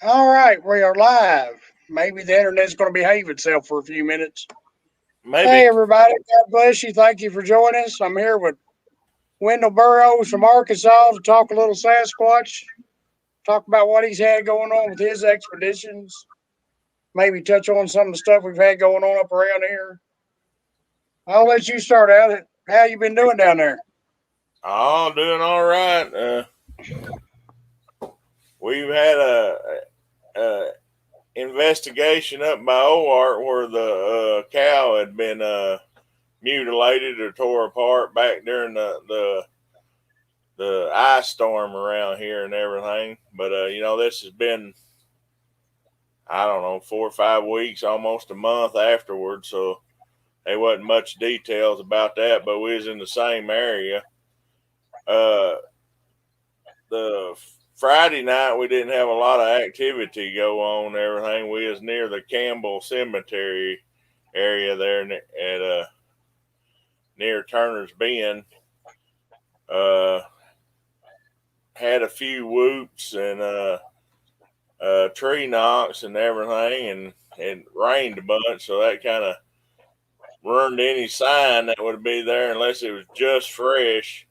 All right, we are live. Maybe the internet's going to behave itself for a few minutes. Hey, Maybe. everybody. God bless you. Thank you for joining us. I'm here with Wendell Burroughs from Arkansas to talk a little Sasquatch, talk about what he's had going on with his expeditions, maybe touch on some of the stuff we've had going on up around here. I'll let you start out. How you been doing down there? Oh, doing all right. We've had a investigation up by Oart where the cow had been mutilated or tore apart back during the ice storm around here and everything. But this has been, I don't know, 4 or 5 weeks, almost a month afterwards. So there wasn't much details about that, but we was in the same area. Uh, the Friday night we didn't have a lot of activity go on and everything. We was near the Campbell Cemetery area there at near Turner's Bend. Uh, had a few whoops and tree knocks and everything, and it rained a bunch, so that kind of ruined any sign that would be there unless it was just fresh.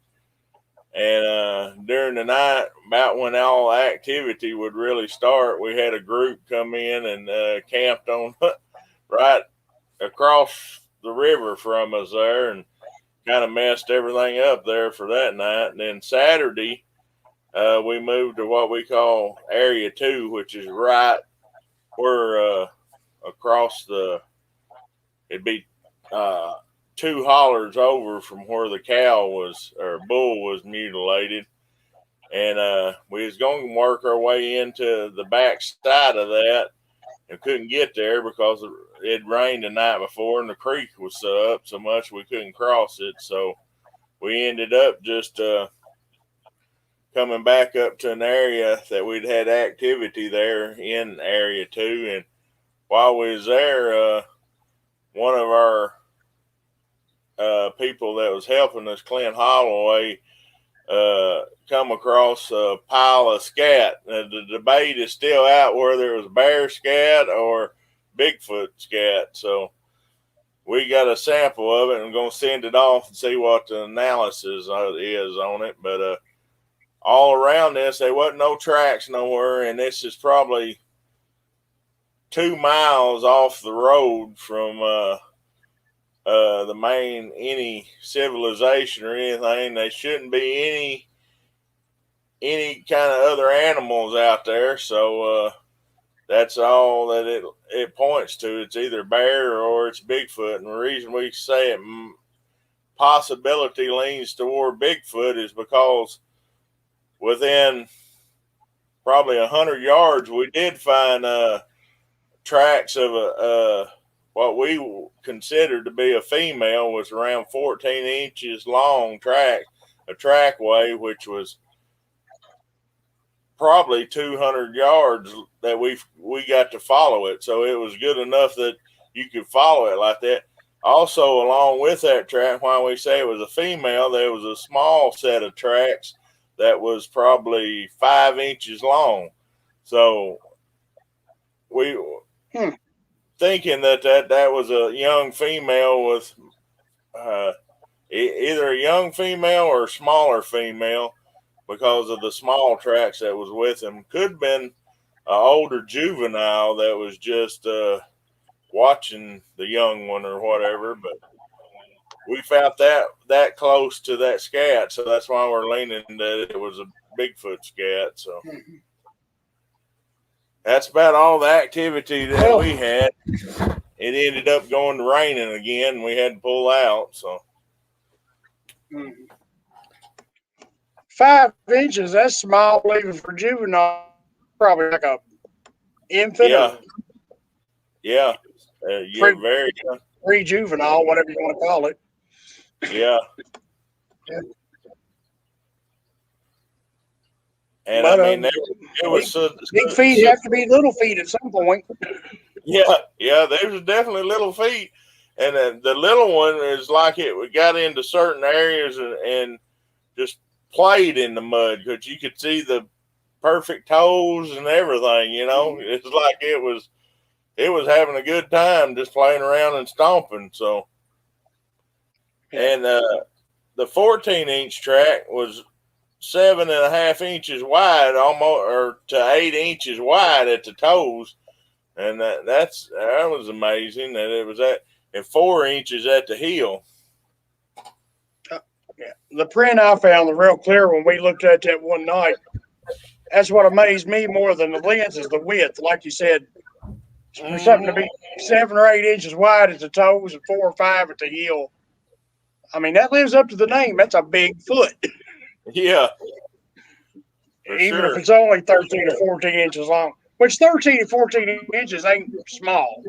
And during the night, about when all activity would really start, we had a group come in and camped on right across the river from us there, and kind of messed everything up there for that night. And then Saturday, we moved to what we call Area 2, which is right where across it'd be uh, two hollers over from where the cow was or bull was mutilated, and we was going to work our way into the back side of that and couldn't get there because it rained the night before and the creek was up so much we couldn't cross it. So we ended up just coming back up to an area that we'd had activity there in Area 2. And while we was there, one of our people that was helping us, Clint Holloway, come across a pile of scat. The debate is still out whether it was bear scat or Bigfoot scat. So we got a sample of it and I'm going to send it off and see what the analysis is on it. But all around this, there wasn't no tracks nowhere, and this is probably 2 miles off the road from the main any civilization or anything. There shouldn't be any kind of other animals out there. So that's all that it points to. It's either bear or it's Bigfoot. And the reason we say it possibility leans toward Bigfoot is because within probably 100 yards, we did find tracks of what we considered to be a female, was around 14 inches long a trackway, which was probably 200 yards that we got to follow it. So it was good enough that you could follow it like that. Also, along with that track, while we say it was a female, there was a small set of tracks that was probably 5 inches long. So we thinking that was a young female with either a young female or a smaller female, because of the small tracks that was with him. Could have been an older juvenile that was just watching the young one or whatever, but we found that close to that scat, so that's why we're leaning that it was a Bigfoot scat. So that's about all the activity that we had. It ended up going to raining again, and we had to pull out. So 5 inches, that's small even for juvenile. Probably like a infant yeah, or yeah, pre, very pre-juvenile, whatever you want to call it. yeah. And But I mean, it was big feet have to be little feet at some point. yeah, there's definitely little feet, and the little one is like it. We got into certain areas and just played in the mud because you could see the perfect toes and everything. You know, it's like it was having a good time just playing around and stomping. So, and the 14-inch track was 7.5 inches wide, almost, or to 8 inches wide at the toes, and that was amazing that it was at and 4 inches at the heel. Yeah, the print I found was real clear when we looked at that one night. That's what amazed me more than the lens is the width. Like you said, for something to be 7 or 8 inches wide at the toes and 4 or 5 at the heel. I mean, that lives up to the name. That's a big foot. Yeah, even sure. if it's only 13 or 14 inches long, which 13 to 14 inches ain't small.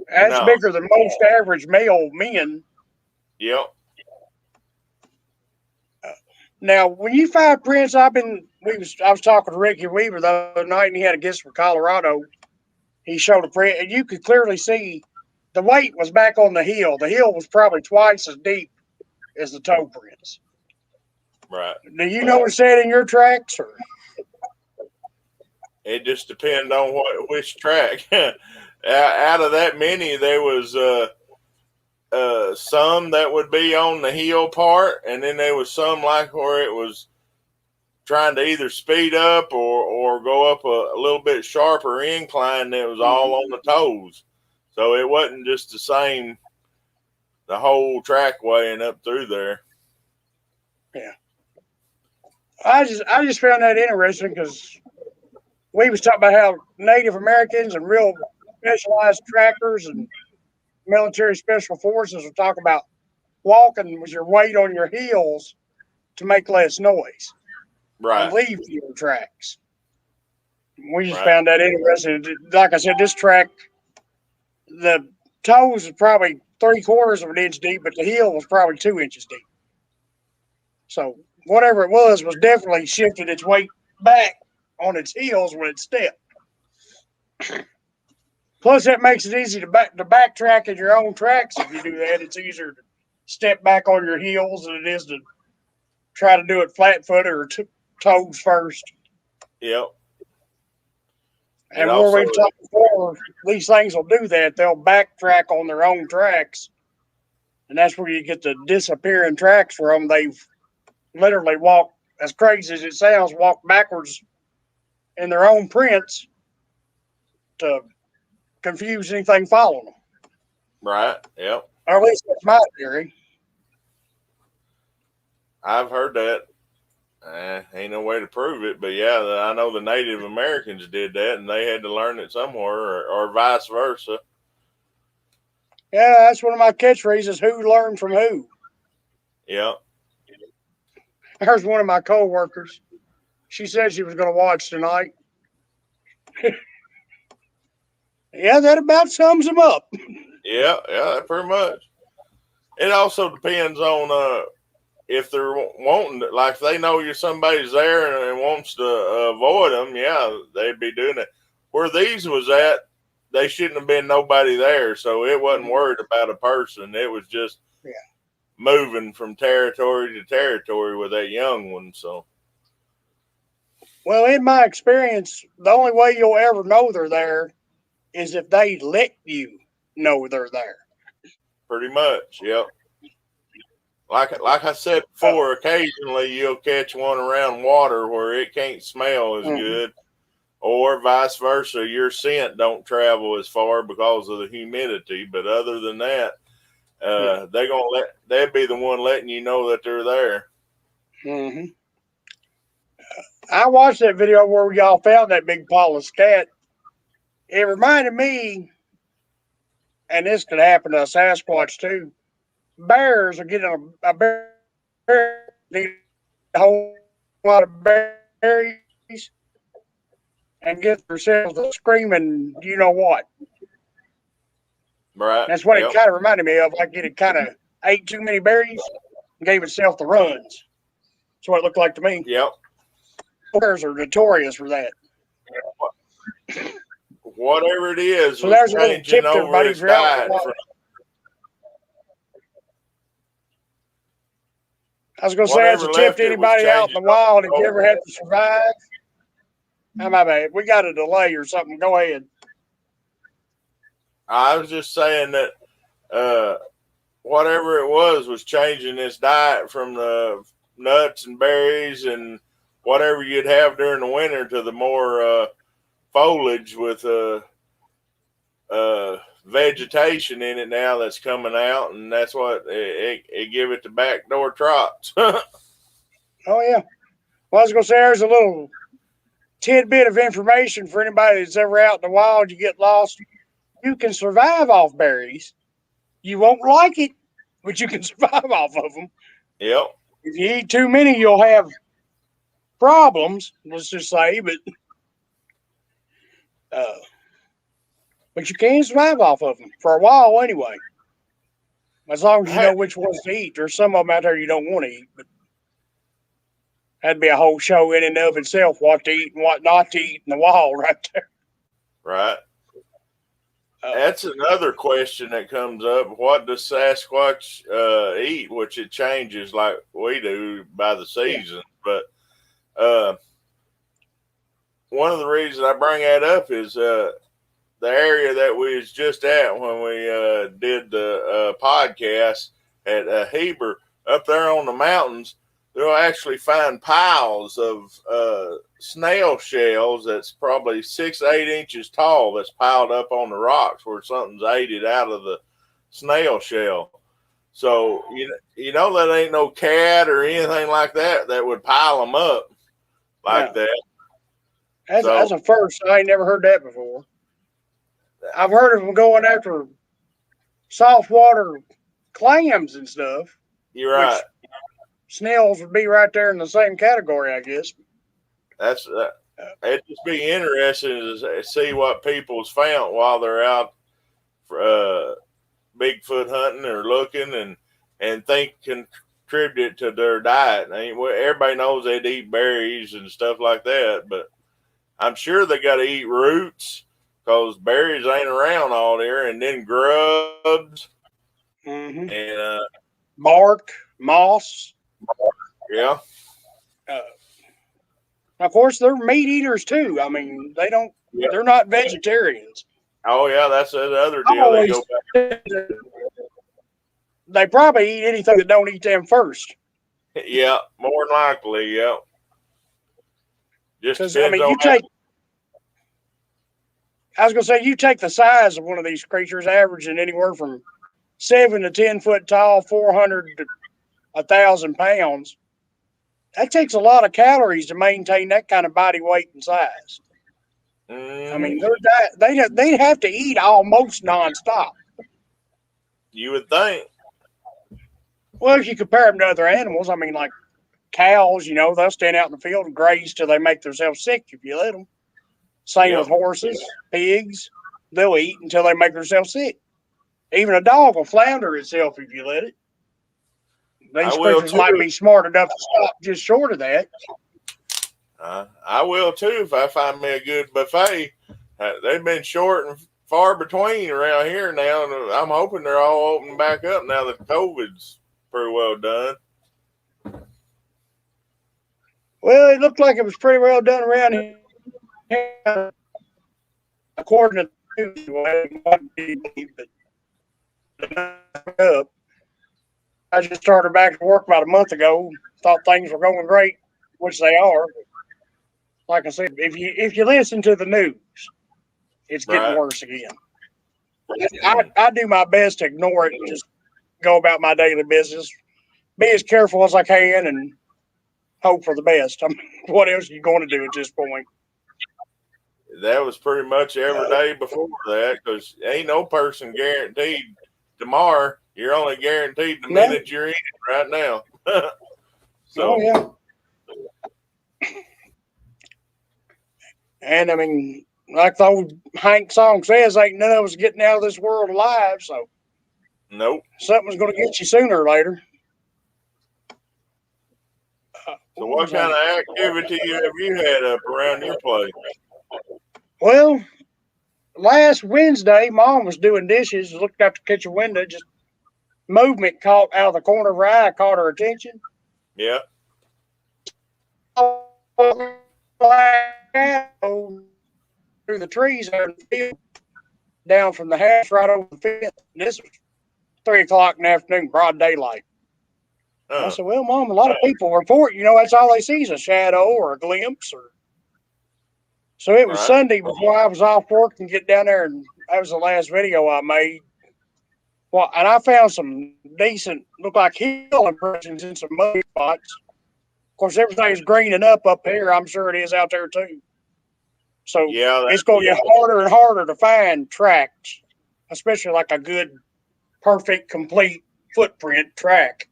That's bigger than most average male men. Yep. Now, when you find prints, I was talking to Ricky Weaver the other night, and he had a guest from Colorado. He showed a print, and you could clearly see the weight was back on the heel. The heel was probably twice as deep as the toe prints. Right. Do you notice that in your tracks? Or? It just depends on which track. Out of that many, there was some that would be on the heel part, and then there was some like where it was trying to either speed up or go up a little bit sharper incline that was all on the toes. So it wasn't just the same the whole track way and up through there. Yeah. I just found that interesting because we was talking about how Native Americans and real specialized trackers and military special forces will talk about walking with your weight on your heels to make less noise. Right. And leave fewer tracks. We just found that interesting. Like I said, this track, the toes was probably 3/4 of an inch deep, but the heel was probably 2 inches deep. So whatever it was definitely shifted its weight back on its heels when it stepped. Plus, that makes it easy to backtrack in your own tracks. If you do that, it's easier to step back on your heels than it is to try to do it flat-footed or toes first. Yep. And where we've talked before, these things will do that. They'll backtrack on their own tracks. And that's where you get the disappearing tracks from. They've literally walked, as crazy as it sounds, walked backwards in their own prints to confuse anything following them. Right. Yep. Or at least that's my theory. I've heard that. Ain't no way to prove it, but yeah, I know the Native Americans did that, and they had to learn it somewhere, or vice versa. Yeah, that's one of my catchphrases: "Who learned from who?" Yeah. There's one of my coworkers. She said she was going to watch tonight. Yeah, that about sums them up. Yeah, pretty much. It also depends on if they're wanting to, like if they know you're somebody's there and wants to avoid them, yeah, they'd be doing it. Where these was at, they shouldn't have been nobody there, so it wasn't worried about a person. It was just moving from territory to territory with that young one. So, well, in my experience, the only way you'll ever know they're there is if they let you know they're there. pretty much, yep. Like I said before, occasionally you'll catch one around water where it can't smell as good, or vice versa. Your scent don't travel as far because of the humidity. But other than that, they'd be the one letting you know that they're there. Mm-hmm. I watched that video where y'all found that big Paulus cat. It reminded me, and this could happen to a Sasquatch too. Bears are getting a bear need a whole lot of berries and get themselves a screaming, you know what? Right. That's what it kind of reminded me of. Like it had kind of ate too many berries and gave itself the runs. That's what it looked like to me. Yep. Bears are notorious for that. Whatever it is, so there's a little changing tip to over everybody its diet. I was going to say, as a tip to anybody out in the wild, if you ever had to survive, My bad. We got a delay or something. Go ahead. I was just saying that whatever it was changing this diet from the nuts and berries and whatever you'd have during the winter to the more foliage with vegetation in it now that's coming out, and that's what it give it the backdoor trots. Oh, yeah. Well, I was going to say there's a little tidbit of information for anybody that's ever out in the wild. You get lost. You can survive off berries. You won't like it, but you can survive off of them. Yep. If you eat too many, you'll have problems, let's just say, but you can survive off of them for a while anyway. As long as you know which ones to eat. There's some of them out there you don't want to eat, but that'd be a whole show in and of itself, what to eat and what not to eat in the wild right there. Right. That's another question that comes up. What does Sasquatch eat? Which it changes like we do by the season. Yeah. But one of the reasons I bring that up is the area that we was just at when we did the podcast at Heber, up there on the mountains. They'll actually find piles of snail shells that's probably 6 to 8 inches tall that's piled up on the rocks where something's ate it out of the snail shell. So, you know that ain't no cat or anything like that would pile them up like that. That's a first. I ain't never heard that before. I've heard of them going after saltwater clams and stuff. You're right. Snails would be right there in the same category, I guess. That's it'd just be interesting to see what people's found while they're out Bigfoot hunting or looking and think contribute to their diet. I mean, everybody knows they'd eat berries and stuff like that, but I'm sure they got to eat roots because berries ain't around all there, and then grubs and bark, moss. Yeah. Of course, they're meat eaters too. I mean, they're not vegetarians. Oh yeah, that's the other deal. They probably eat anything that don't eat them first. Yeah, more than likely, yeah. Just depends I mean, I was gonna say you take the size of one of these creatures, averaging anywhere from 7 to 10 foot tall, 400 to 1,000 pounds. That takes a lot of calories to maintain that kind of body weight and size. I mean, they'd have to eat almost nonstop. You would think. Well, if you compare them to other animals, I mean, like cows, they'll stand out in the field and graze till they make themselves sick if you let them. Same with horses, pigs. They'll eat until they make themselves sick. Even a dog will flounder itself if you let it. These creatures might be smart enough to stop just short of that. I will too if I find me a good buffet. They've been short and far between around here now, and I'm hoping they're all opening back up now that COVID's pretty well done. Well, it looked like it was pretty well done around here, according to but I just started back to work about a month ago. Thought things were going great, which they are. Like I said, if you listen to the news, it's getting worse again. I do my best to ignore it and just go about my daily business. Be as careful as I can and hope for the best. I mean, what else are you going to do at this point? That was pretty much every day before that, because ain't no person guaranteed tomorrow. You're only guaranteed the minute you're eating right now. So, And I mean, like the old Hank song says, ain't none of us getting out of this world alive. So, nope. Something's going to get you sooner or later. So, what kind of activity have you had up around your place? Well, last Wednesday, Mom was doing dishes, looked out the kitchen window, just movement caught out of the corner of her eye, caught her attention. Yeah. shadow through the trees there in the field, down from the house right over the fence. And this was 3 o'clock in the afternoon, broad daylight. I said, well, Mom, a lot of people report, that's all they see is a shadow or a glimpse. So it was Sunday before I was off work and get down there, and that was the last video I made. Well, and I found some decent, look like hill impressions in some mud spots. Of course, everything's greening up here. I'm sure it is out there too. So it's going to get harder and harder to find tracks, especially like a good, perfect, complete footprint track.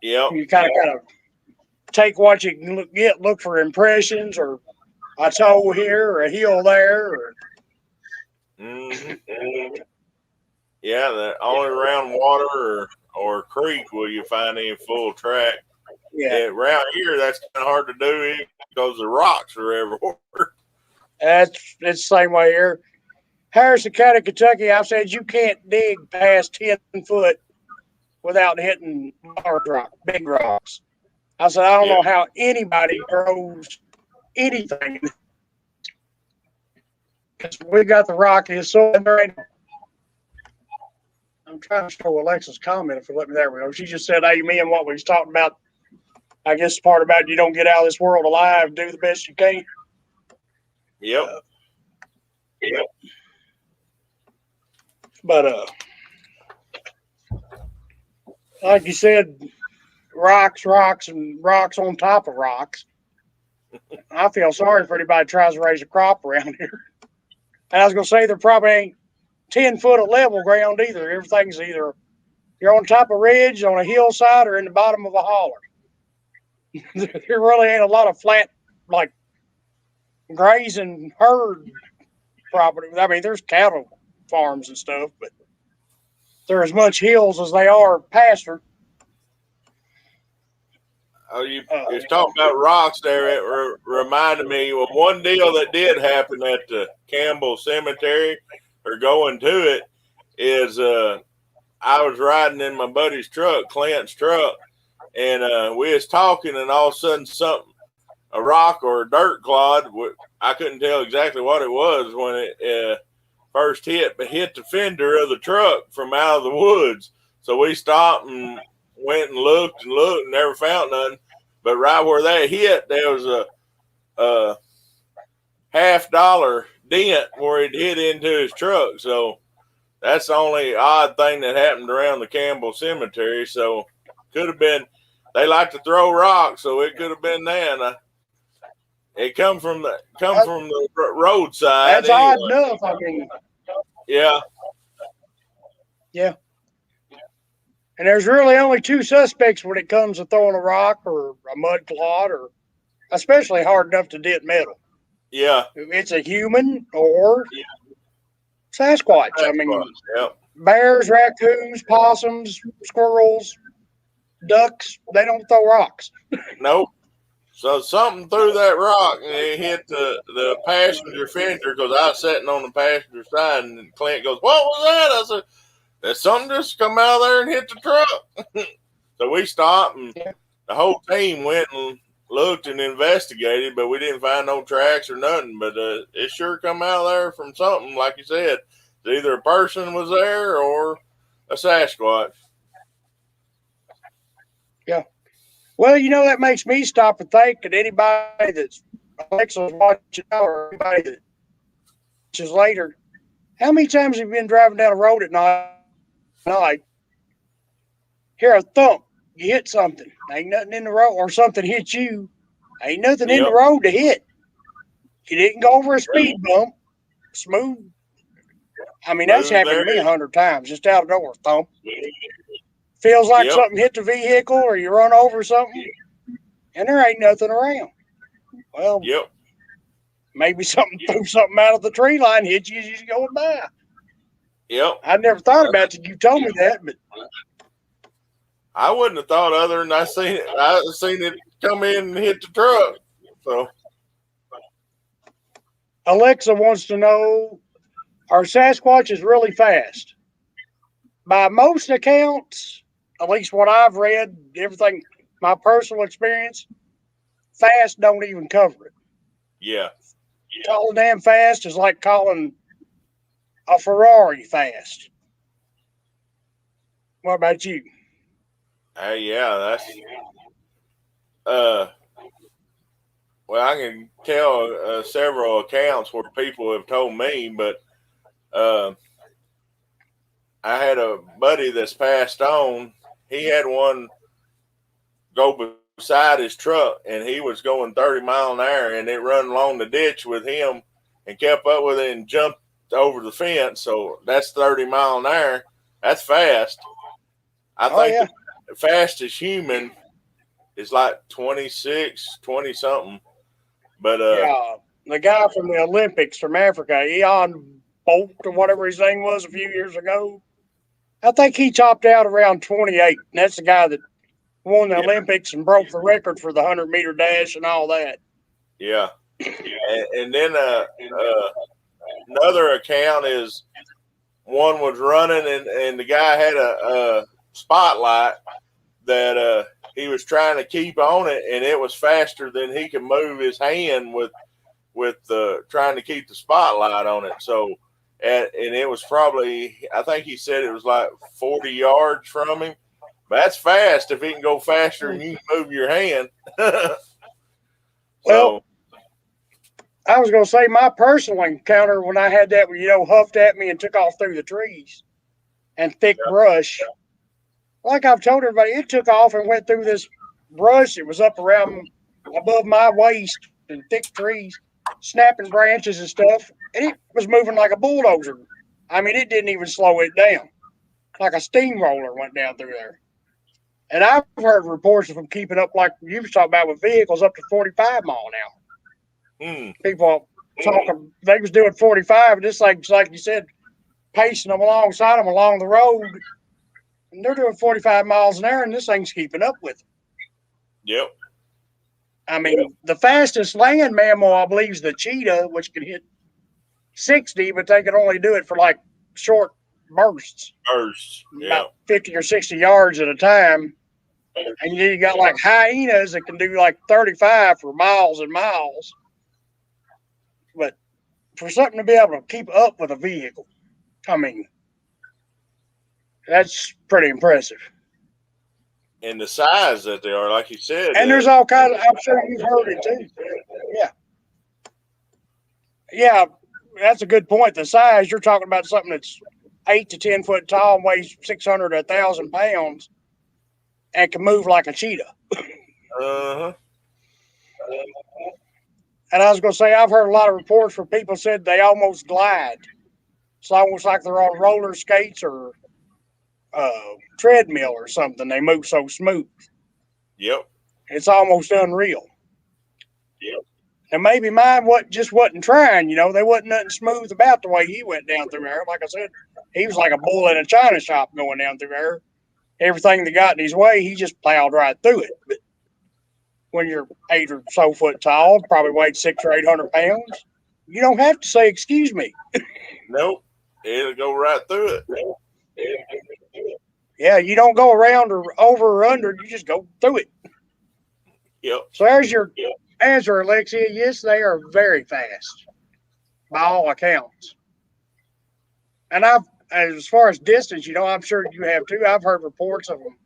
Yeah. You kind of take what you can look for impressions, or a toe here, or a hill there. Yeah, the only around water or creek will you find any full track. Yeah. Around here, that's kind of hard to do because the rocks are everywhere. It's the same way here. Harrison County, Kentucky, I've said you can't dig past 10 foot without hitting big rocks. I said, I don't know how anybody grows anything. Because we got the rockiest soil. I'm trying to show Alexa's comment if you let me. There we go. She just said amen what we was talking about. I guess the part about you don't get out of this world alive, do the best you can. Yep. But like you said, rocks, and rocks on top of rocks. I feel sorry for anybody that tries to raise a crop around here. And I was going to say there probably ain't 10 foot of level ground either. Everything's either you're on top of a ridge, on a hillside, or in the bottom of a holler. There really ain't a lot of flat, like, grazing herd property. I mean, there's cattle farms and stuff, but they're as much hills as they are pasture. Oh, you was talking about rocks there. It reminded me of one deal that did happen at the Campbell Cemetery, or going to it, is I was riding in my buddy's truck, Clint's truck, and we was talking, and all of a sudden a rock or a dirt clod, I couldn't tell exactly what it was when it first hit the fender of the truck from out of the woods. So we stopped and went and looked and never found nothing. But right where that hit, there was a $50 dent where it hit into his truck. So that's the only odd thing that happened around the Campbell Cemetery. So could have been, they like to throw rocks, so it could have been that. It come from the roadside. That's anyway. Odd enough. I mean, yeah. And there's really only two suspects when it comes to throwing a rock or a mud clod, or especially hard enough to dent metal. Yeah. It's a human or Sasquatch. I mean, bears, raccoons, possums, squirrels, ducks, they don't throw rocks. Nope. So something threw that rock and it hit the passenger fender, because I was sitting on the passenger side, and Clint goes, "What was that?" I said, "That something just come out of there and hit the truck." So we stopped, and the whole team went and looked and investigated, but we didn't find no tracks or nothing. But it sure come out of there from something, like you said. Either a person was there or a Sasquatch. Yeah. Well, that makes me stop and think that anybody that's Alexa's watching or anybody that watches later, how many times have you been driving down the road at night, hear a thump, you hit something, ain't nothing in the road, or something hit you, ain't nothing in the road to hit. You didn't go over a speed bump, smooth. I mean, that's happened to me 100 times, just out of nowhere, thump. Feels like something hit the vehicle, or you run over something, and there ain't nothing around. Well, maybe something threw something out of the tree line, hit you as you're going by. Yep. I never thought about it. You told me that, but I wouldn't have thought other than I seen it come in and hit the truck. So Alexa wants to know, are Sasquatches really fast? By most accounts, at least what I've read, everything, my personal experience, fast don't even cover it. Yeah. Calling damn fast is like calling a Ferrari fast. What about you? Yeah, that's uh well, I can tell several accounts where people have told me, but uh, I had a buddy that's passed on. He had one go beside his truck, and he was going 30 mph, and it run along the ditch with him, and kept up with it and jumped over the fence. So that's 30 mph. That's fast. I Oh think yeah, the fastest human is like 26, 20 something. But yeah. The guy from the Olympics from Africa, Eon Bolt or whatever his name was a few years ago. I think he topped out around 28. And that's the guy that won the yeah, Olympics and broke the record for the 100-meter dash and all that. yeah. And then another account is one was running, and the guy had a spotlight that he was trying to keep on it, and it was faster than he could move his hand with trying to keep the spotlight on it. So, and it was probably, I think he said it was like 40 yards from him. But that's fast if he can go faster and you can move your hand. Well, So, I was going to say my personal encounter when I had that, huffed at me and took off through the trees and thick brush. Like I've told everybody, it took off and went through this brush. It was up around above my waist and thick trees, snapping branches and stuff. And it was moving like a bulldozer. I mean, it didn't even slow it down. Like a steamroller went down through there. And I've heard reports of them keeping up, like you was talking about, with vehicles up to 45 mile an hour. hmm, People talking, they was doing 45, and this like you said, pacing them alongside them along the road, and they're doing 45 miles an hour, and this thing's keeping up with them. yep, I mean, the fastest land mammal, I believe, is the cheetah, which can hit 60, but they can only do it for like short bursts, first, about yep, 50 or 60 yards at a time. And you got like hyenas that can do like 35 for miles and miles. But for something to be able to keep up with a vehicle, I mean, that's pretty impressive. and the size that they are, like you said, And there's all kinds of, I'm sure you've heard it too. Yeah. Yeah. That's a good point. The size, you're talking about something that's 8 to 10 foot tall and weighs 600 to 1,000 pounds and can move like a cheetah. uh-huh, And I was going to say, I've heard a lot of reports where people said they almost glide. It's almost like they're on roller skates or treadmill or something. They move so smooth. yep, It's almost unreal. And maybe mine just wasn't trying. There wasn't nothing smooth about the way he went down through there. Like I said, he was like a bull in a china shop going down through there. Everything that got in his way, he just plowed right through it. But when you're 8 or so foot tall, probably weighed 600 or 800 pounds, you don't have to say excuse me. nope, it'll go right through it. Yeah, you don't go around or over or under. You just go through it. Yep, So there's your answer, Alexia. Yes, they are very fast by all accounts. And as far as distance, I'm sure you have too. I've heard reports of them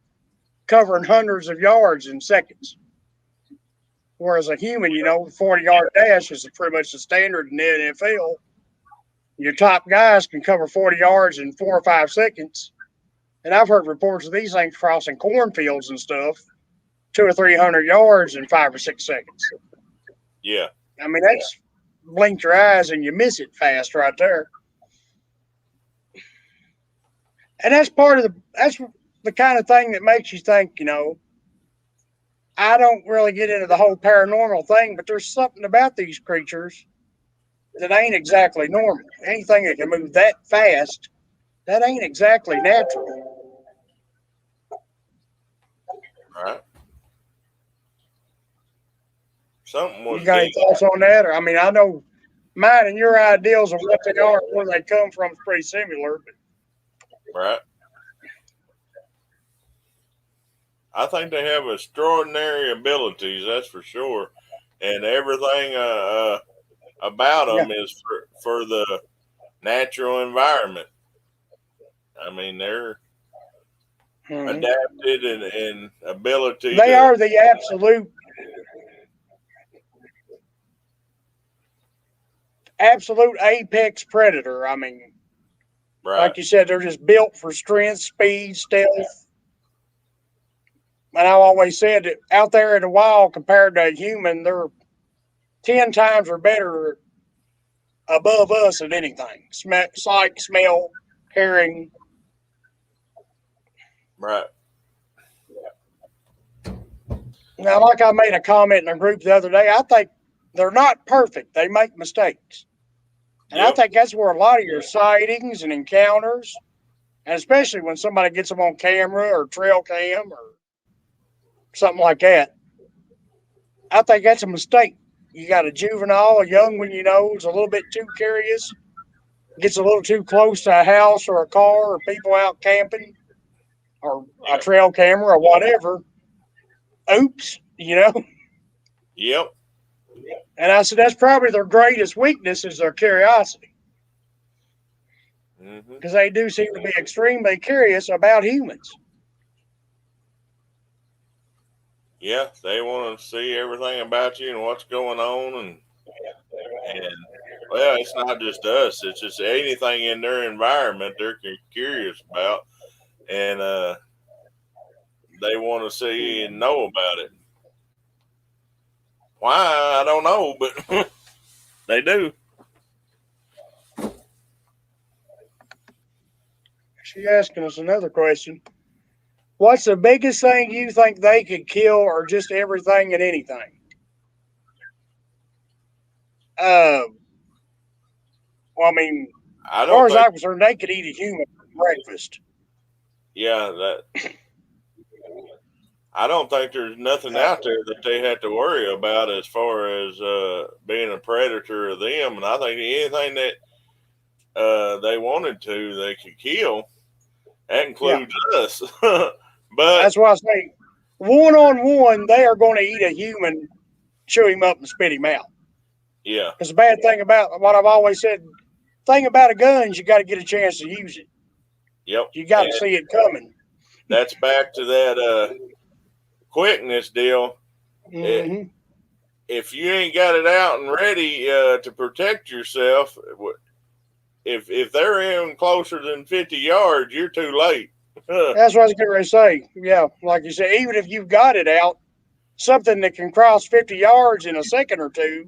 covering hundreds of yards in seconds. Whereas a human, 40-yard dash is pretty much the standard in the NFL. Your top guys can cover 40 yards in 4 or 5 seconds. And I've heard reports of these things crossing cornfields and stuff, 200 or 300 yards in 5 or 6 seconds. yeah, I mean, that's blink your eyes and you miss it fast right there. And that's the kind of thing that makes you think, I don't really get into the whole paranormal thing, but there's something about these creatures that ain't exactly normal. Anything that can move that fast, that ain't exactly natural. all right. Something You was got any deep, thoughts on that? Or I mean, I know mine and your ideals of what they are and where they come from is pretty similar. But right? I think they have extraordinary abilities, that's for sure. and everything about Yeah. them is for the natural environment. I mean, they're adapted and ability They to. are the absolute apex predator. I mean, Right. like you said, they're just built for strength, speed, stealth. And I've always said that out there in the wild, compared to a human, they're 10 times or better above us at anything. Sight, smell, hearing. Right. Now, like I made a comment in a group the other day, I think they're not perfect. They make mistakes. And I Yep. think that's where a lot of your sightings and encounters, and especially when somebody gets them on camera or trail cam or something like that, I think that's a mistake. You got a juvenile, a young one you know, is a little bit too curious, gets a little too close to a house or a car or people out camping or a Yep. trail camera or whatever. Oops, you know. Yep. And I said that's probably their greatest weakness is their curiosity Hmm. because they do seem to be extremely curious about humans. Yeah, they want to see everything about you and what's going on, and well, it's not just us; it's just anything in their environment they're curious about, and they want to see and know about it. Why I don't know, but they do. She's asking us another question. What's the biggest thing you think they could kill, or just everything and anything? Uh, well, I mean, I as far don't as think. I'm concerned, they could eat a human for breakfast. Yeah, that I don't think there's nothing Uh, out there that they have to worry about as far as being a predator of them. And I think anything that they wanted to, they could kill. That yeah, includes us. But that's why I say one on one, they are going to eat a human, chew him up, and spit him out. yeah, Because the bad thing about what I've always said, thing about a gun is you got to get a chance to use it. yep. You got to And see it coming. that's back to that quickness deal. It, Mm-hmm. if you ain't got it out and ready to protect yourself, if they're in closer than 50 yards, you're too late. That's what I was getting ready to say. Yeah, like you said, even if you've got it out, something that can cross 50 yards in a second or two,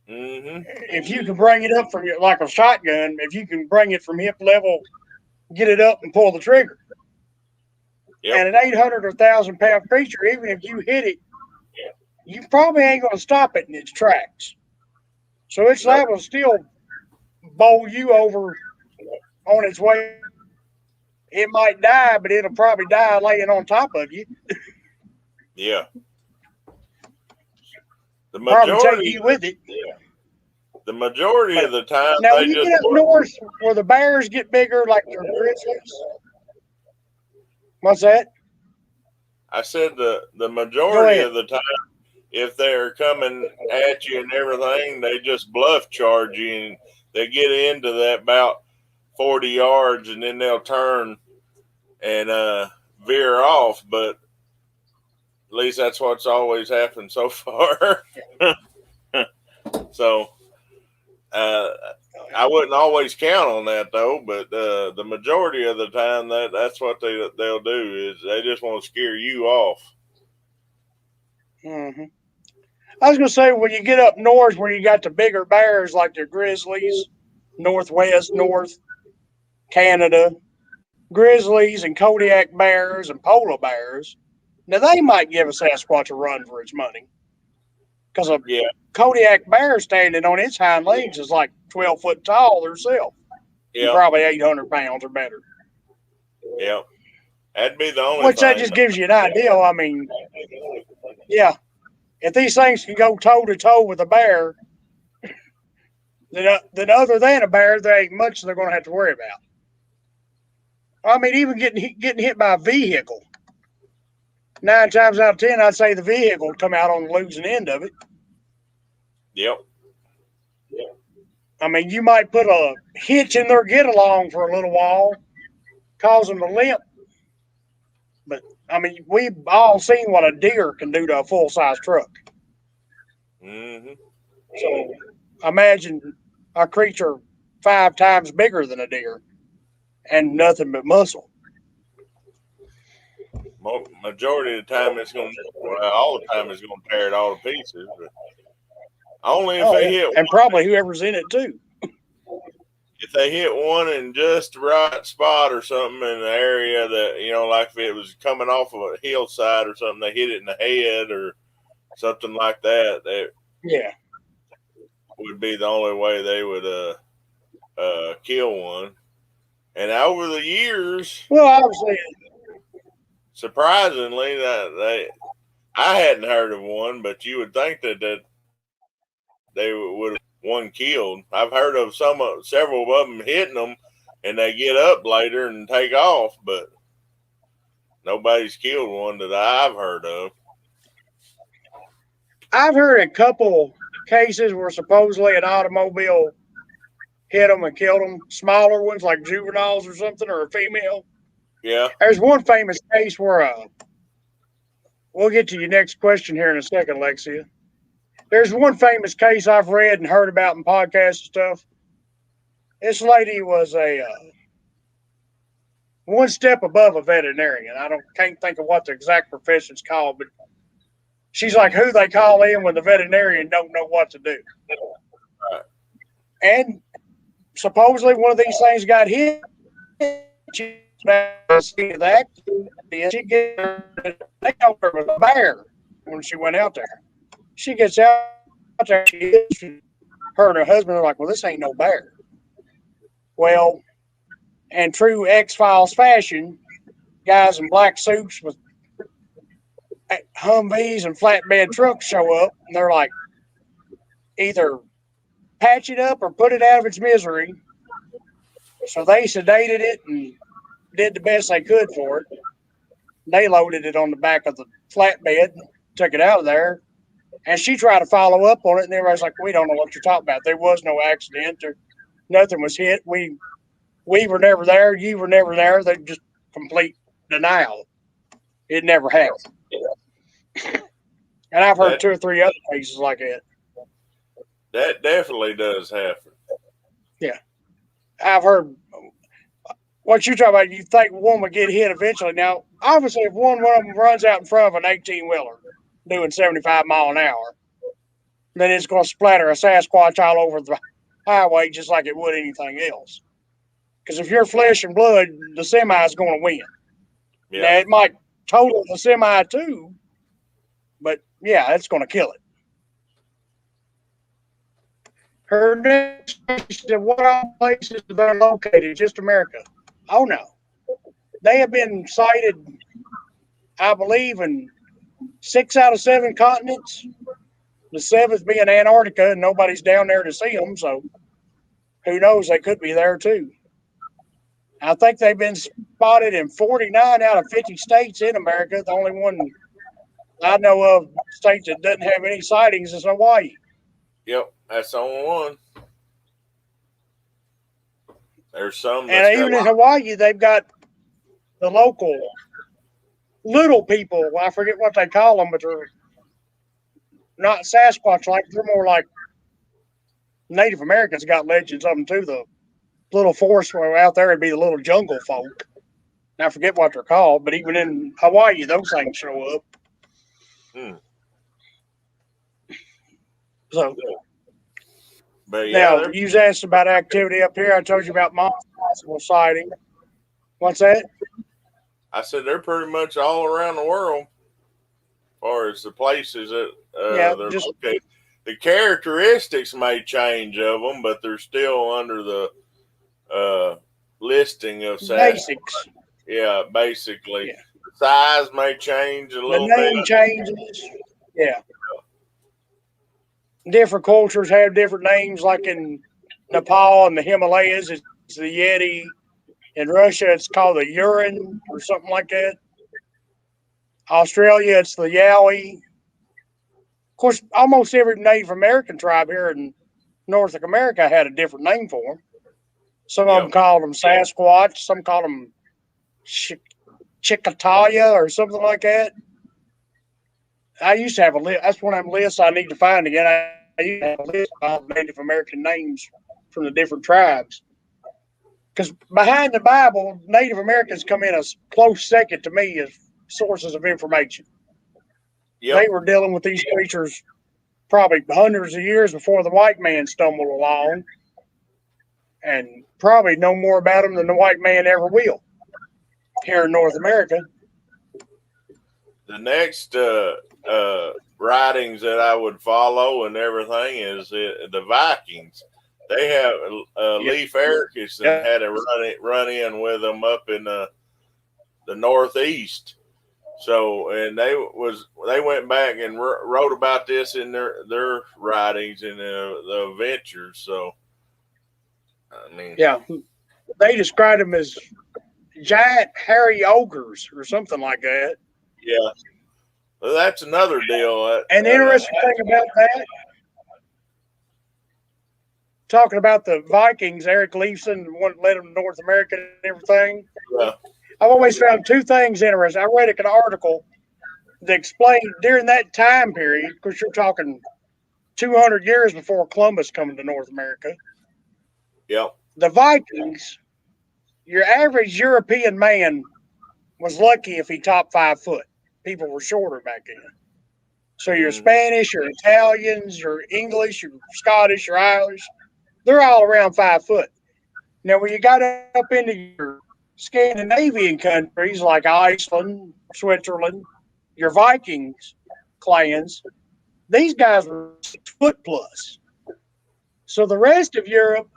Mm-hmm. if you can bring it up from like a shotgun, if you can bring it from hip level, get it up and pull the trigger. Yep. And an 800 or 1,000 pound creature, even if you hit it, you probably ain't going to stop it in its tracks. So it's Nope. liable to still bowl you over on its way. It might die, but it'll probably die laying on top of you. Yeah. The Probably take majority, you with it. the majority But of the time, now, they when you just. get up north where the bears get bigger, like the grizzlies, what's that? I said the Go majority ahead. of the time, if they're coming at you and everything, they just bluff charge you, and they get into that about 40 yards, and then they'll turn and veer off. But at least that's what's always happened so far. So uh, I wouldn't always count on that though. But the majority of the time, that's what they'll do is they just want to scare you off. Mm-hmm. I was going to say, when you get up north where you got the bigger bears like the grizzlies, northwest, north, Canada, grizzlies and Kodiak bears and polar bears, now they might give a Sasquatch a run for its money because a Yeah, Kodiak bear standing on its hind legs is like 12 foot tall herself and yeah, probably 800 pounds or better. yeah. That'd be the only Which that thing. just gives you an idea. I mean, yeah, if these things can go toe to toe with a bear, then other than a bear, there ain't much they're going to have to worry about. I mean, even getting hit by a vehicle, 9 times out of 10, I'd say the vehicle will come out on the losing end of it. Yep. I mean, you might put a hitch in their get along for a little while, cause them to limp. But I mean, we've all seen what a deer can do to a full size truck. Mm-hmm. So imagine a creature 5 times bigger than a deer and nothing but muscle. Majority of the time, all the time, it's going to tear it all to pieces. But only if Oh, they yeah. hit And probably whoever's in it too. if they hit one in just the right spot or something in the area that, like if it was coming off of a hillside or something, they hit it in the head or something like that, that Yeah. would be the only way they would kill one. And over the years, Well, obviously, surprisingly, I hadn't heard of one, but you would think that they would have one killed. I've heard of several of them hitting them, and they get up later and take off, but nobody's killed one that I've heard of. I've heard a couple cases where supposedly an automobile hit them and killed them. Smaller ones like juveniles or something, or a female. Yeah. There's one famous case where we'll get to your next question here in a second, Lexia. There's one famous case I've read and heard about in podcasts and stuff. This lady was a one step above a veterinarian. Can't think of what the exact profession's called, but she's like who they call in when the veterinarian don't know what to do. Right. And supposedly one of these things got hit. She see that she gets over with a bear when she went out there. She gets out there, her and her husband are like, well, this ain't no bear. Well, in true X-Files fashion, guys in black suits with Humvees and flatbed trucks show up, and they're like, either patch it up or put it out of its misery. So they sedated it and did the best they could for it. They loaded it on the back of the flatbed, took it out of there, and she tried to follow up on it, and everybody's like, we don't know what you're talking about. There was no accident. Nothing was hit. We were never there. You were never there. They just complete denial. It never happened. And I've heard 2 or 3 other cases like that. That definitely does happen. Yeah. I've heard what you talking about. You think one would get hit eventually. Now, obviously, if one of them runs out in front of an 18-wheeler doing 75 mile an hour, then it's going to splatter a Sasquatch all over the highway just like it would anything else. Because if you're flesh and blood, the semi is going to win. Yeah. Now, it might total the semi too, but yeah, it's going to kill it. Her next question said, what all places are they located? Just America? Oh, no. They have been sighted, I believe, in 6 out of 7 continents. The 7th being Antarctica, and nobody's down there to see them, so who knows? They could be there too. I think they've been spotted in 49 out of 50 states in America. The only one I know of, state that doesn't have any sightings, is Hawaii. Yep, that's the only one. There's some. And even in Hawaii, they've got the local little people. I forget what they call them, but they're not Sasquatch like. They're more like Native Americans got legends of them too. The little forest out there would be the little jungle folk. And I forget what they're called, but even in Hawaii, those things show up. So, but yeah, now you asked about activity up here. I told you about my possible sighting. What's that? I said they're pretty much all around the world, as far as the places that they're located. The characteristics may change of them, but they're still under the listing of basics. Yeah, basically. Yeah. The size may change a little bit. The name changes. Yeah. Different cultures have different names, like in Nepal and the Himalayas, it's the Yeti. In Russia, it's called the Urine or something like that. Australia, it's the Yowie. Of course, almost every Native American tribe here in North America had a different name for them. Some of them Yep. called them Sasquatch. Some called them Chicataya or something like that. I used to have a list. That's one of them lists I need to find again. I used to have a list of all the Native American names from the different tribes. Because behind the Bible, Native Americans come in a close second to me as sources of information. They Yep. were dealing with these creatures probably hundreds of years before the white man stumbled along, and probably know more about them than the white man ever will here in North America. The next writings that I would follow and everything is the Vikings. They have Yeah. Leif Erikson had a run in with them up in the Northeast. So, and they went back and wrote about this in their writings and the adventures. So, I mean, Yeah. They described them as giant hairy ogres or something like that. yeah, well, that's another deal. And the interesting thing about that, talking about the Vikings, Eric Leifson, the one that led them to North America and everything, Yeah, I've always found two things interesting. I read an article that explained during that time period, because you're talking 200 years before Columbus coming to North America, yep, the Vikings, your average European man was lucky if he topped 5 foot. People were shorter back then. So your Spanish, your Italians, your English, your Scottish, your Irish, they're all around 5 foot. Now, when you got up into your Scandinavian countries like Iceland, Switzerland, your Vikings clans, these guys were 6 foot plus. So the rest of Europe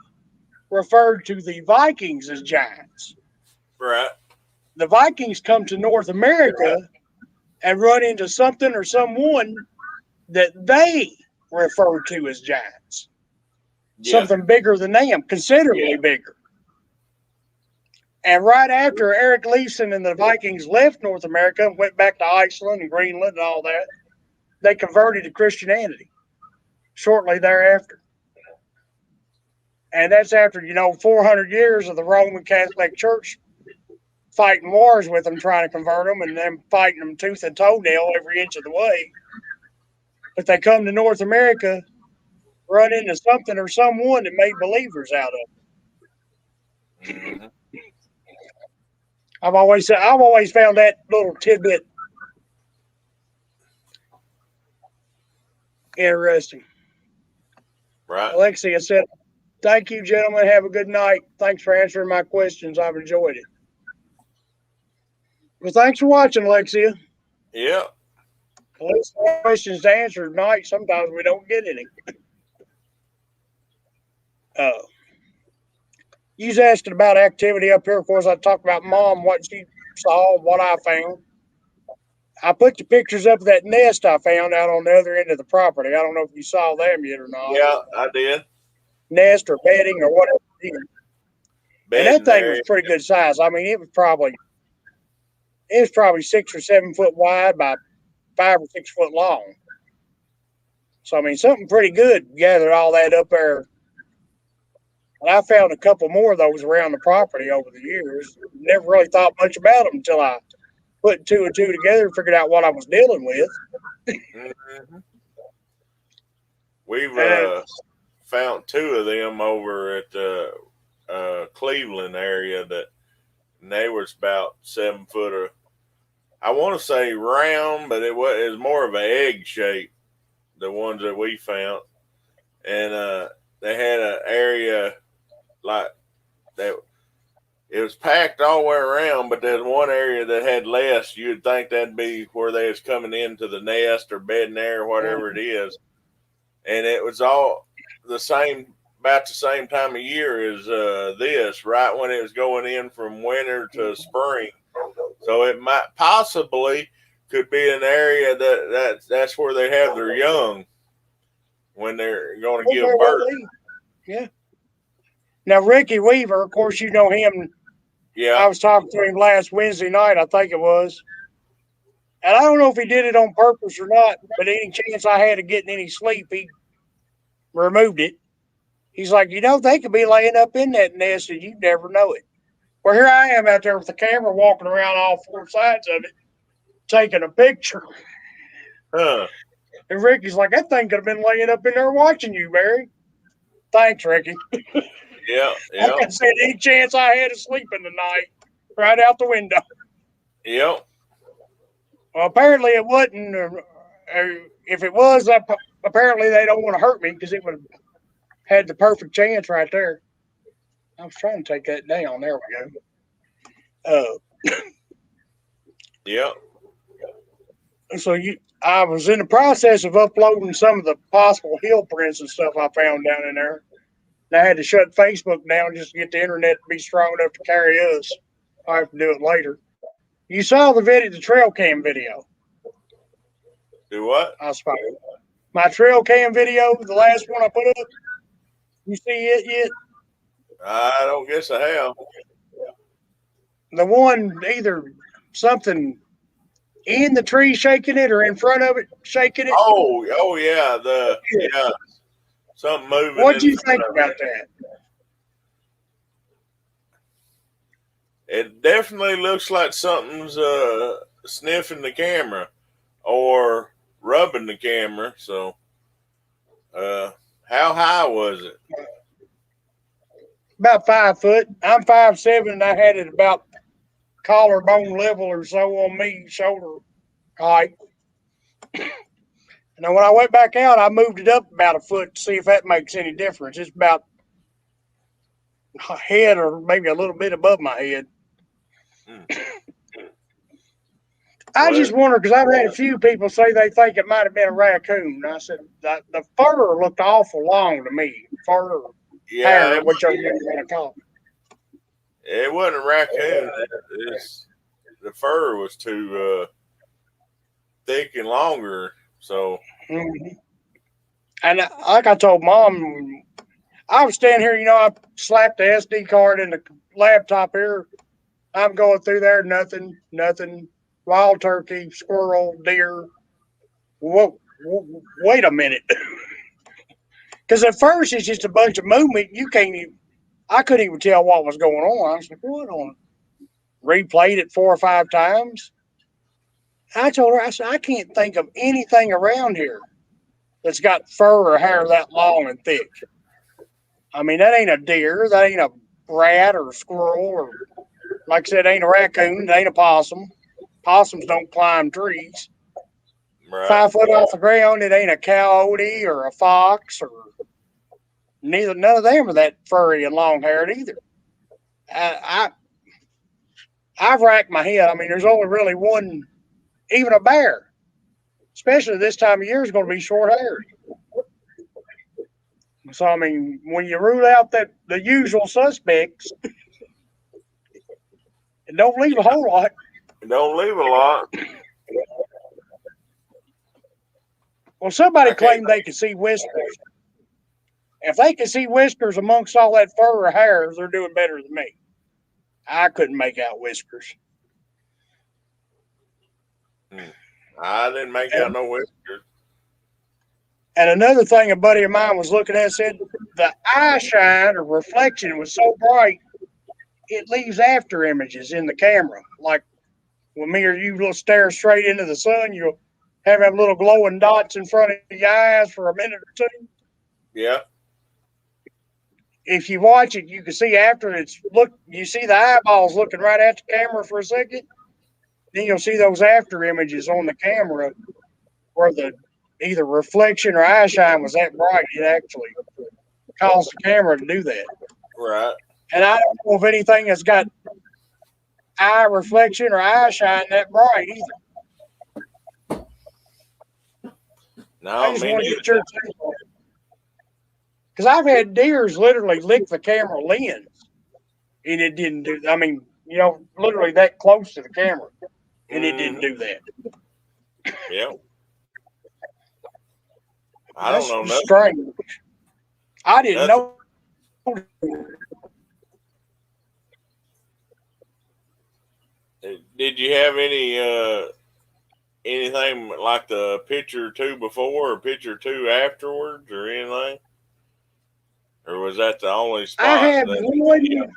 referred to the Vikings as giants. right, The Vikings come to North America and run into something or someone that they refer to as giants. yeah, Something bigger than them, considerably bigger. And right after Eric Leifson and the Vikings left North America and went back to Iceland and Greenland and all that, they converted to Christianity shortly thereafter. And that's after, 400 years of the Roman Catholic Church fighting wars with them, trying to convert them, and them fighting them tooth and toenail every inch of the way. But they come to North America, run into something or someone that made believers out of them. mm-hmm. I've always found that little tidbit interesting. Right. Alexia said, "Thank you, gentlemen. Have a good night. Thanks for answering my questions. I've enjoyed it." Well, thanks for watching, Alexia. Yeah. At least questions to answer tonight. Sometimes we don't get any. Uh, you was asking about activity up here. Of course, I talked about Mom, what she saw, what I found. I put the pictures up of that nest I found out on the other end of the property. I don't know if you saw them yet or not. Yeah, I did. Nest or bedding or whatever it is. And that thing There. was pretty good size. I mean, it was probably 6 or 7 foot wide by 5 or 6 foot long. So I mean, something pretty good. Gathered all that up there. And I found a couple more of those around the property over the years. Never really thought much about them until I put 2 and 2 together and figured out what I was dealing with. Mm-hmm. We've And found 2 of them over at the Cleveland area and they was about 7 foot of, I want to say round, but it was more of an egg shape. The ones that we found, and they had an area like that. It was packed all the way around, but there's one area that had less. You'd think that'd be where they was coming into the nest or bedding there or whatever it is, and it was all the same, about the same time of year as this, right when it was going in from winter to spring. So it might possibly could be an area that's where they have their young when they're going to give birth. Yeah. Now Ricky Weaver, of course, you know him. Yeah. I was talking to him last Wednesday night, I think it was. And I don't know if he did it on purpose or not, but any chance I had of getting any sleep, he removed it. He's like, they could be laying up in that nest and you never know it. Well, here I am out there with the camera walking around all four sides of it, taking a picture. Huh. And Ricky's like, that thing could have been laying up in there watching you, Barry. Thanks, Ricky. Yeah. Like I said, any chance I had of sleeping tonight, right out the window. Yep. Well, apparently it wasn't. If it was, apparently they don't want to hurt me because it would have had the perfect chance right there. I was trying to take that down. There we go. Yep. So I was in the process of uploading some of the possible heel prints and stuff I found down in there. And I had to shut Facebook down just to get the internet to be strong enough to carry us. I have to do it later. You saw the trail cam video. Do what? I suppose. My trail cam video, the last one I put up. You see it yet? I don't guess I have. The one either something in the tree shaking it or in front of it shaking it. Oh yeah, something moving. What'd you think about that? It definitely looks like something's sniffing the camera or rubbing the camera. So, how high was it? About 5 foot. I'm 5'7", and I had it about collarbone level or so on me, shoulder height. And then when I went back out, I moved it up about a foot to see if that makes any difference. It's about a head or maybe a little bit above my head. I just wonder because I've had a few people say they think it might have been a raccoon. I said the fur looked awful long to me. Fur, hair, whichever you want to call it. It wasn't a raccoon. The fur was too thick and longer. So, and like I told Mom, I was standing here. I slapped the SD card in the laptop here. I'm going through there. Nothing. Wild turkey, squirrel, deer. Whoa, wait a minute. Because at first it's just a bunch of movement. I couldn't even tell what was going on. I was like, what on? Replayed it 4 or 5 times. I told her, I said, I can't think of anything around here that's got fur or hair that long and thick. I mean, that ain't a deer. That ain't a rat or a squirrel. Or, like I said, ain't a raccoon. That ain't a possum. Possums don't climb trees. Right. 5 foot off the ground, it ain't a coyote or a fox or none of them are that furry and long haired either. I've racked my head. I mean, there's only really one, even a bear, especially this time of year, is going to be short haired. So, I mean, when you rule out the usual suspects, it don't leave a whole lot. It don't leave a lot. Well, somebody claimed they could see whiskers. If they can see whiskers amongst all that fur or hair, they're doing better than me. I couldn't make out whiskers. I didn't make out no whiskers. And another thing a buddy of mine was looking at said the eye shine or reflection was so bright, it leaves after images in the camera. Like when me or you will stare straight into the sun, you'll have them little glowing dots in front of your eyes for a minute or two. Yeah. If you watch it, you can see after you see the eyeballs looking right at the camera for a second. Then you'll see those after images on the camera where the either reflection or eye shine was that bright. It actually caused the camera to do that. Right. And I don't know if anything has got eye reflection or eye shine that bright either. No, I just want to get your take on it. Because I've had deers literally lick the camera lens, and it didn't do. I mean, literally that close to the camera, and it didn't do that. Yeah. I don't know nothing. Strange. I didn't know. Did you have any anything like the picture 2 before or picture 2 afterwards or anything? Or was that the only I spot had that? one.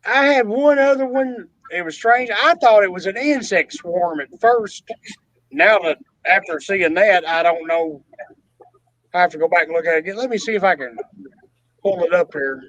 I had one other one. It was strange. I thought it was an insect swarm at first. Now that after seeing that, I don't know. I have to go back and look at it again. Let me see if I can pull it up here.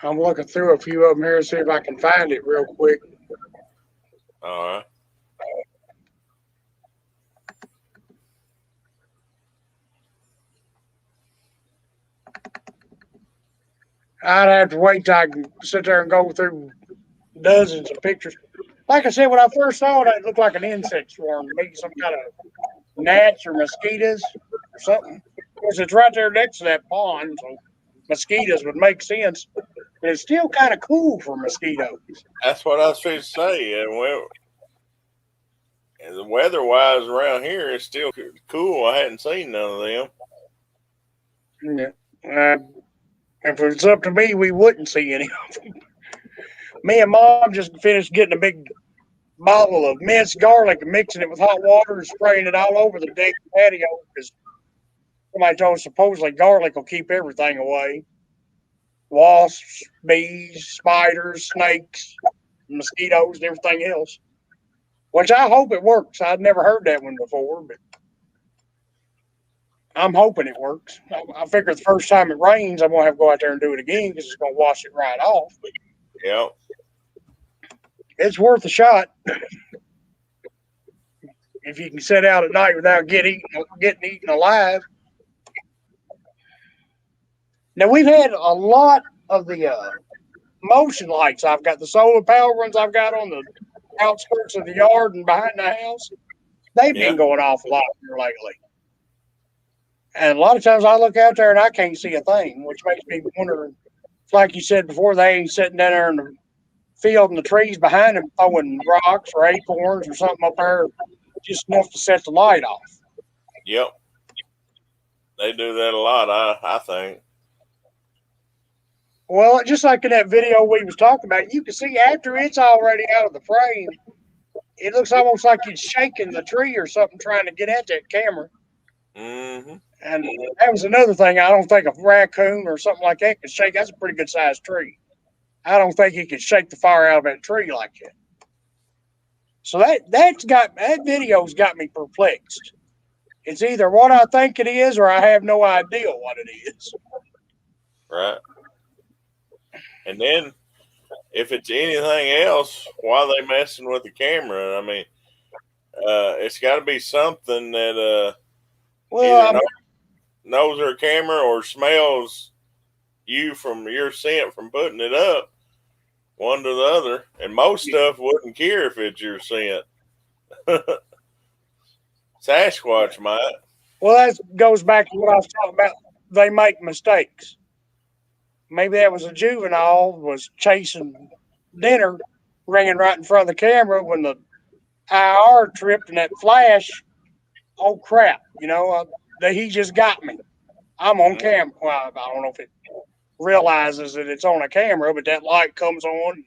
I'm looking through a few of them here to see if I can find it real quick. All right. I'd have to wait till I can sit there and go through dozens of pictures. Like I said, when I first saw it, it looked like an insect swarm, maybe some kind of gnats or mosquitoes or something. Of course, it's right there next to that pond, so mosquitoes would make sense. But it's still kind of cool for mosquitoes. That's what I was trying to say. And well, the weather wise around here, it's still cool. I hadn't seen none of them. Yeah. If it was up to me, we wouldn't see any of them. Me and Mom just finished getting a big bottle of minced garlic and mixing it with hot water and spraying it all over the deck patio because somebody told us supposedly garlic will keep everything away. Wasps, bees, spiders, snakes, mosquitoes, and everything else. Which I hope it works. I'd never heard that one before, but I'm hoping it works. I figure the first time it rains, I'm going to have to go out there and do it again because it's going to wash it right off. But Yep. it's worth a shot if you can sit out at night without getting eaten alive. Now, we've had a lot of the motion lights. I've got the solar power ones I've got on the outskirts of the yard and behind the house. They've Yeah. been going off a lot here lately. And a lot of times I look out there and I can't see a thing, which makes me wonder, like you said before, they ain't sitting down there in the field and the trees behind them throwing rocks or acorns or something up there just enough to set the light off. Yep. They do that a lot, I think. Well, just like in that video we was talking about, you can see after it's already out of the frame, it looks almost like it's shaking the tree or something trying to get at that camera. Mm-hmm. And that was another thing. I don't think a raccoon or something like that could shake. That's a pretty good sized tree. I don't think he could shake the fire out of that tree like that. So that video's got me perplexed. It's either what I think it is or I have no idea what it is. Right. And then if it's anything else, why are they messing with the camera? I mean, it's got to be something that Well, either knows their camera or smells you from your scent from putting it up, one to the other. And most stuff wouldn't care if it's your scent. Sasquatch might. well, that goes back to what I was talking about. They make mistakes. Maybe that was a juvenile was chasing dinner, ringing right in front of the camera when the IR tripped and that flash. Oh crap! He just got me. I'm on camera. Well, I don't know if it realizes that it's on a camera, but that light comes on,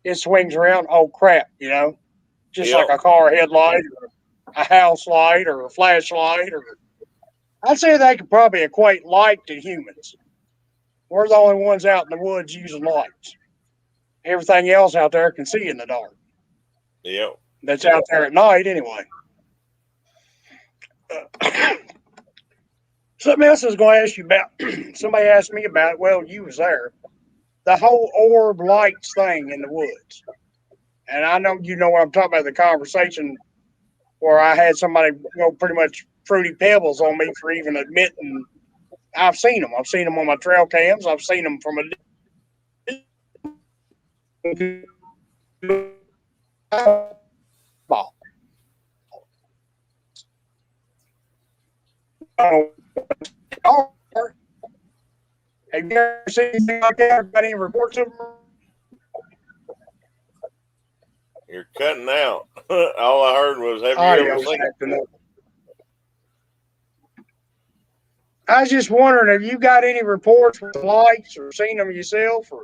it swings around. Oh crap! Just like Yep. a car headlight or a house light or a flashlight. Or I'd say they could probably equate light to humans. We're the only ones out in the woods using lights. Everything else out there can see in the dark. Yep. That's out there at night anyway. Something else I was going to ask you about. Somebody asked me about it. Well, you was there. The whole orb lights thing in the woods. And I know you know what I'm talking about, the conversation where I had somebody go pretty much fruity pebbles on me for even admitting I've seen them. I've seen them on my trail cams. I've seen them from a ball. know what they are. Have you ever seen anything like that? Got any reports of them? You're cutting out. All I heard was, "Have you ever Audio's seen?" acting up. I was just wondering, have you got any reports with the lights or seen them yourself? Or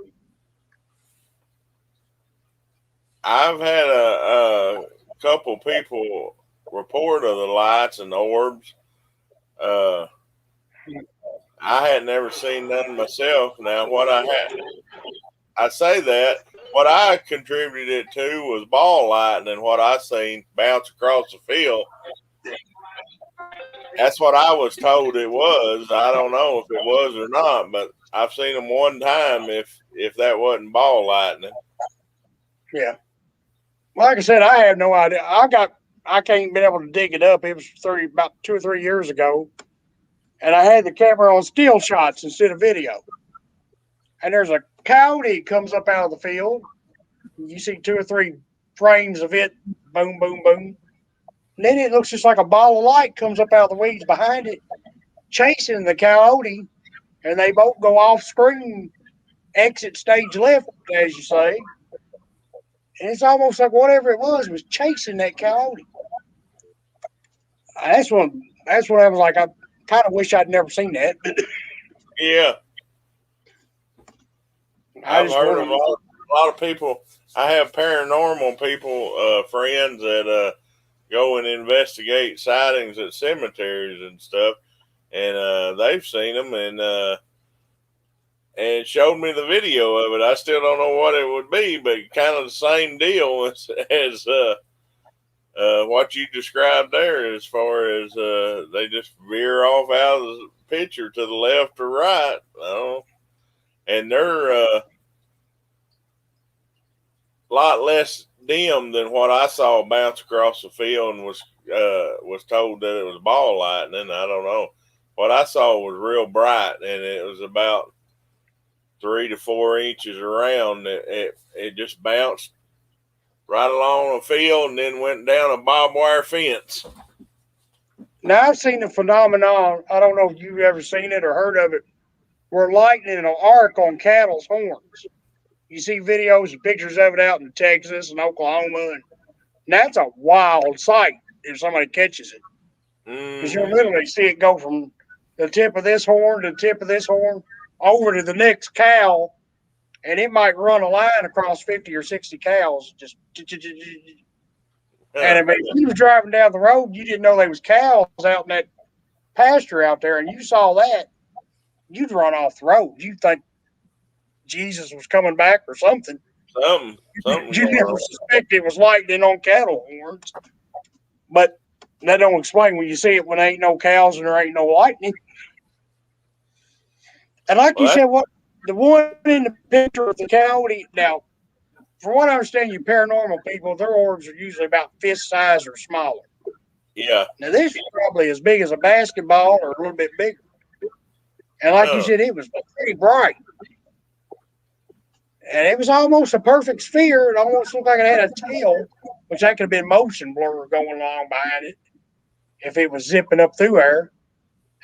I've had a couple people report of the lights and the orbs. Uh, I had never seen none myself. Now, I say that what I contributed it to was ball lightning. What I seen bounce across the field. That's what I was told it was. I don't know if it was or not, but I've seen them one time. If that wasn't ball lightning, yeah, like I said, I have no idea. I can't been able to dig it up. It was about 2 or 3 years ago, and I had the camera on still shots instead of video. And there's a coyote comes up out of the field. You see 2 or 3 frames of it, boom, boom, boom. And then it looks just like a ball of light comes up out of the weeds behind it, chasing the coyote, and they both go off screen, exit stage left, as you say. And it's almost like whatever it was chasing that coyote. That's when I was like, I kind of wish I'd never seen that. yeah, I I've just heard of wanted. a lot of people. I have paranormal people, friends that go and investigate sightings at cemeteries and stuff, and they've seen them and showed me the video of it. I still don't know what it would be, but kind of the same deal as what you described there, as far as they just veer off out of the picture to the left or right. And they're a lot less dim than what I saw bounce across the field and was told that it was ball lightning. I don't know. What I saw was real bright, and it was about 3 to 4 inches around. It just bounced right along the field and then went down a barbed wire fence. Now I've seen the phenomenon. I don't know if you've ever seen it or heard of it, where lightning will arc on cattle's horns. You see videos and pictures of it out in Texas and Oklahoma, and that's a wild sight if somebody catches it. Because you'll Mm-hmm. literally see it go from the tip of this horn to the tip of this horn over to the next cow, and it might run a line across 50 or 60 cows. Just and if you was driving down the road, you didn't know there was cows out in that pasture out there, and you saw that, you'd run off the road. You'd think Jesus was coming back or something. Something You going never on. suspect it was lightning on cattle horns. But that don't explain when you see it when there ain't no cows and there ain't no lightning. And like you Well, said, what the one in the picture of the coyote. Now, from what I understand, you paranormal people, their orbs are usually about fist size or smaller. yeah. Now, this is probably as big as a basketball or a little bit bigger. And like you Huh. said, it was pretty bright. And it was almost a perfect sphere. It almost looked like it had a tail, which that could have been motion blur going along behind it if it was zipping up through there.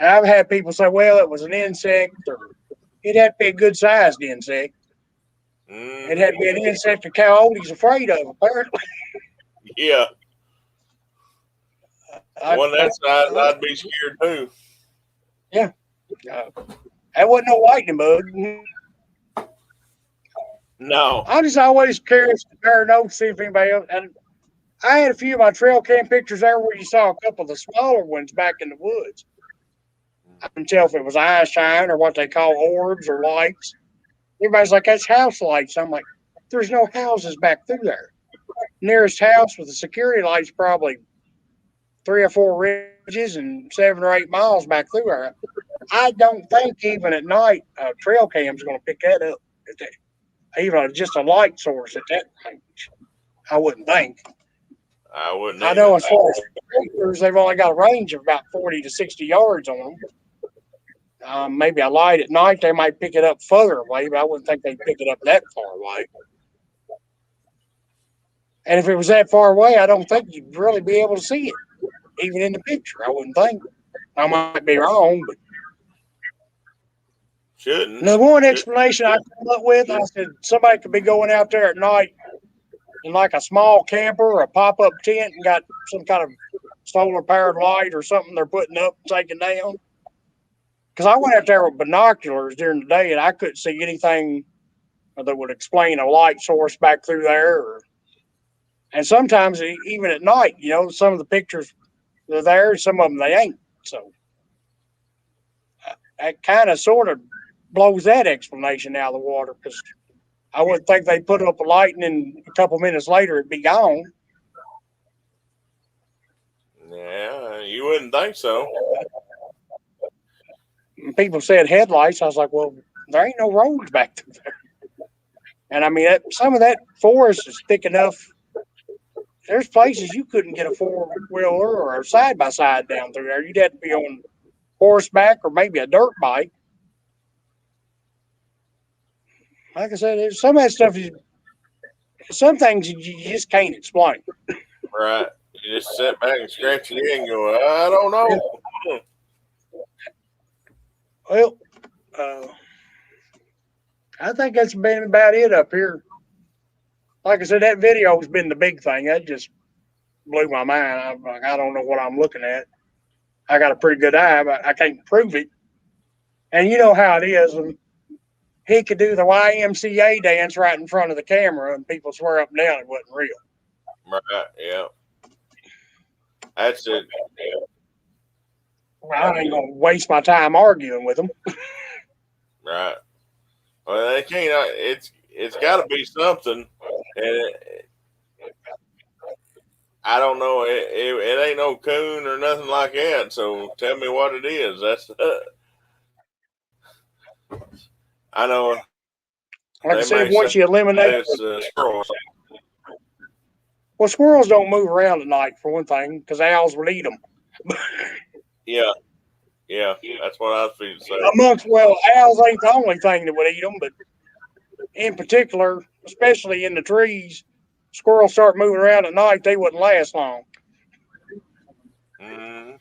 And I've had people say, well, it was an insect, or it had to be a good sized insect. It had to Mm-hmm. be an insect a coyote's afraid of, apparently. Yeah. I, One I, that size, I'd be scared too. yeah, that wasn't no lightning bug. No. I'm just always curious to compare notes, see if anybody else. And I had a few of my trail cam pictures there where you saw a couple of the smaller ones back in the woods. I couldn't tell if it was eye shine or what they call orbs or lights. Everybody's like, that's house lights. I'm like, there's no houses back through there. Nearest house with a security light's probably 3 or 4 ridges and 7 or 8 miles back through there. I don't think even at night a trail cam's going to pick that up. Even just a light source at that range. I wouldn't think. I wouldn't I know either. as far as tracers, they've only got a range of about 40 to 60 yards on them. Maybe a light at night, they might pick it up further away, but I wouldn't think they'd pick it up that far away. And if it was that far away, I don't think you'd really be able to see it, even in the picture. I wouldn't think, I might be wrong, but Shouldn't. the one explanation I come up with, I said somebody could be going out there at night in like a small camper or a pop-up tent and got some kind of solar-powered light or something they're putting up and taking down. Because I went out there with binoculars during the day and I couldn't see anything that would explain a light source back through there. And sometimes even at night, you know, some of the pictures they're there, some of them they ain't. So that kind of sort of blows that explanation out of the water, because I wouldn't think they'd put up a light and then a couple minutes later it'd be gone. Yeah, you wouldn't think so. And people said headlights. I was like, well, there ain't no roads back through there. And I mean, some of that forest is thick enough. There's places you couldn't get a four-wheeler or a side-by-side down through there. You'd have to be on horseback or maybe a dirt bike. Like I said, some of that stuff some things you just can't explain. Right. You just sit back and scratch your head and go, I don't know. Well, I think that's been about it up here. Like I said, that video has been the big thing. That just blew my mind. I'm like, I don't know what I'm looking at. I got a pretty good eye, but I can't prove it. And you know how it is. And he could do the YMCA dance right in front of the camera, and people swear up and down it wasn't real. Right, yeah. That's it. Well, I ain't gonna waste my time arguing with them. Right. Well, they can't. It's got to be something, and I don't know. It ain't no coon or nothing like that. So tell me what it is. That's I know. Like I said, once you eliminate squirrels. Well, squirrels don't move around at night, for one thing, because owls would eat them. Yeah, that's what I was feeling. Owls ain't the only thing that would eat them, but in particular, especially in the trees, squirrels start moving around at night, they wouldn't last long. Mm-hmm.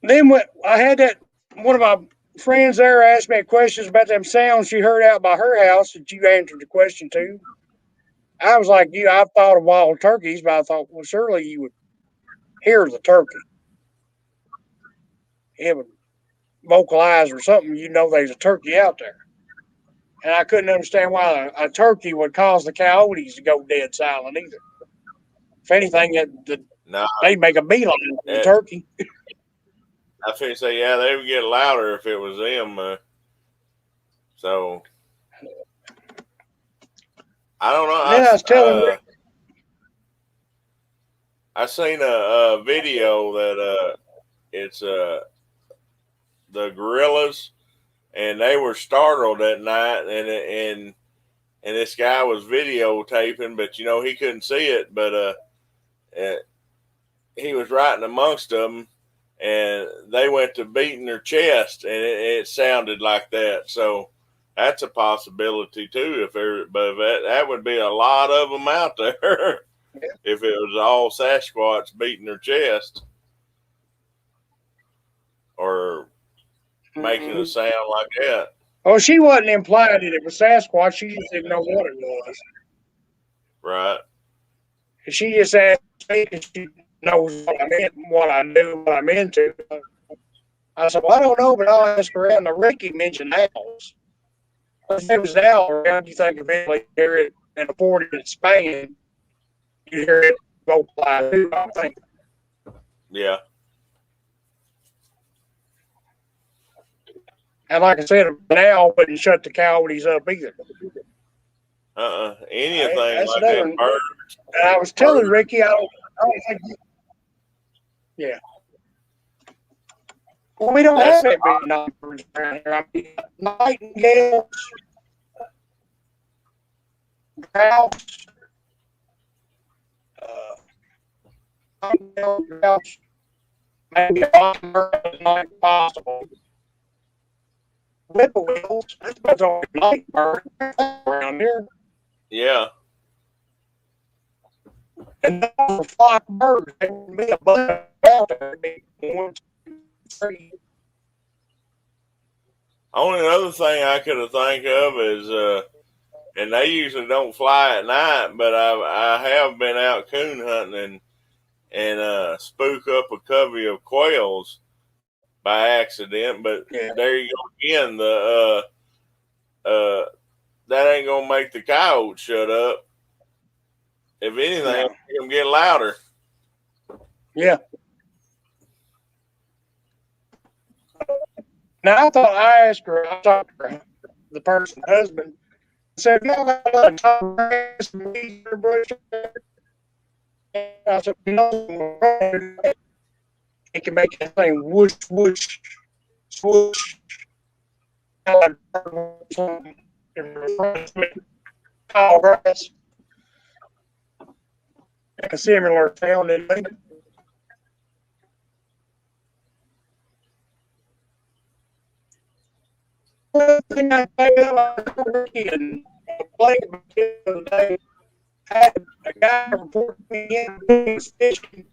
Then I had one of my friends there asked me questions about them sounds she heard out by her house that you answered the question to. I was like, I've thought of wild turkeys, but I thought, well, surely you would hear the turkey. It would vocalize or something, there's a turkey out there. And I couldn't understand why a turkey would cause the coyotes to go dead silent either. If anything, they'd make a beeline for the turkey. I think say, yeah, they would get louder if it was them. So I don't know. Then I was telling Rick, I seen a video that it's the gorillas, and they were startled at night, and this guy was videotaping, but he couldn't see it, but he was right in amongst them, and they went to beating their chest, and it sounded like that. So that's a possibility too. But that would be a lot of them out there if it was all Sasquatch beating their chest or making a sound like that. Oh, she wasn't implying that it was Sasquatch. She just didn't know what it was. Right. She just asked me because she knows what I meant, what I do, what I'm into. I said, well, I don't know, but I'll ask around. Now, Ricky mentioned owls. If there was an owl around, you think eventually you hear it in a 40-minute span, you hear it vocalize too, I think. Yeah. And like I said, an owl wouldn't shut the coyotes up either. Anything like that. Birds. And I was telling Ricky, I don't think. Yeah. Well, we don't have that many numbers around here. I mean, nightingales, grouse, grouse, maybe a mockingbird is not possible. Whippoorwills, that's about the only nightbird around here. Yeah. And those were flock birds. They would be a bunch out there. One, two, three. Only other thing I could have think of is, and they usually don't fly at night, but I have been out coon hunting and spook up a covey of quails by accident. But Yeah. there you go again. That ain't gonna make the coyotes shut up. If anything, No. make them get louder. Yeah. Now I thought I asked her, I talked to her, the person's husband. I said, y'all got a lot of tall grass and weeds or bush. I said, it can make that thing whoosh, whoosh, swoosh. Tall grass. Like a similar sound in me. One thing I think about and playing the other day, I had a guy report me in he was fishing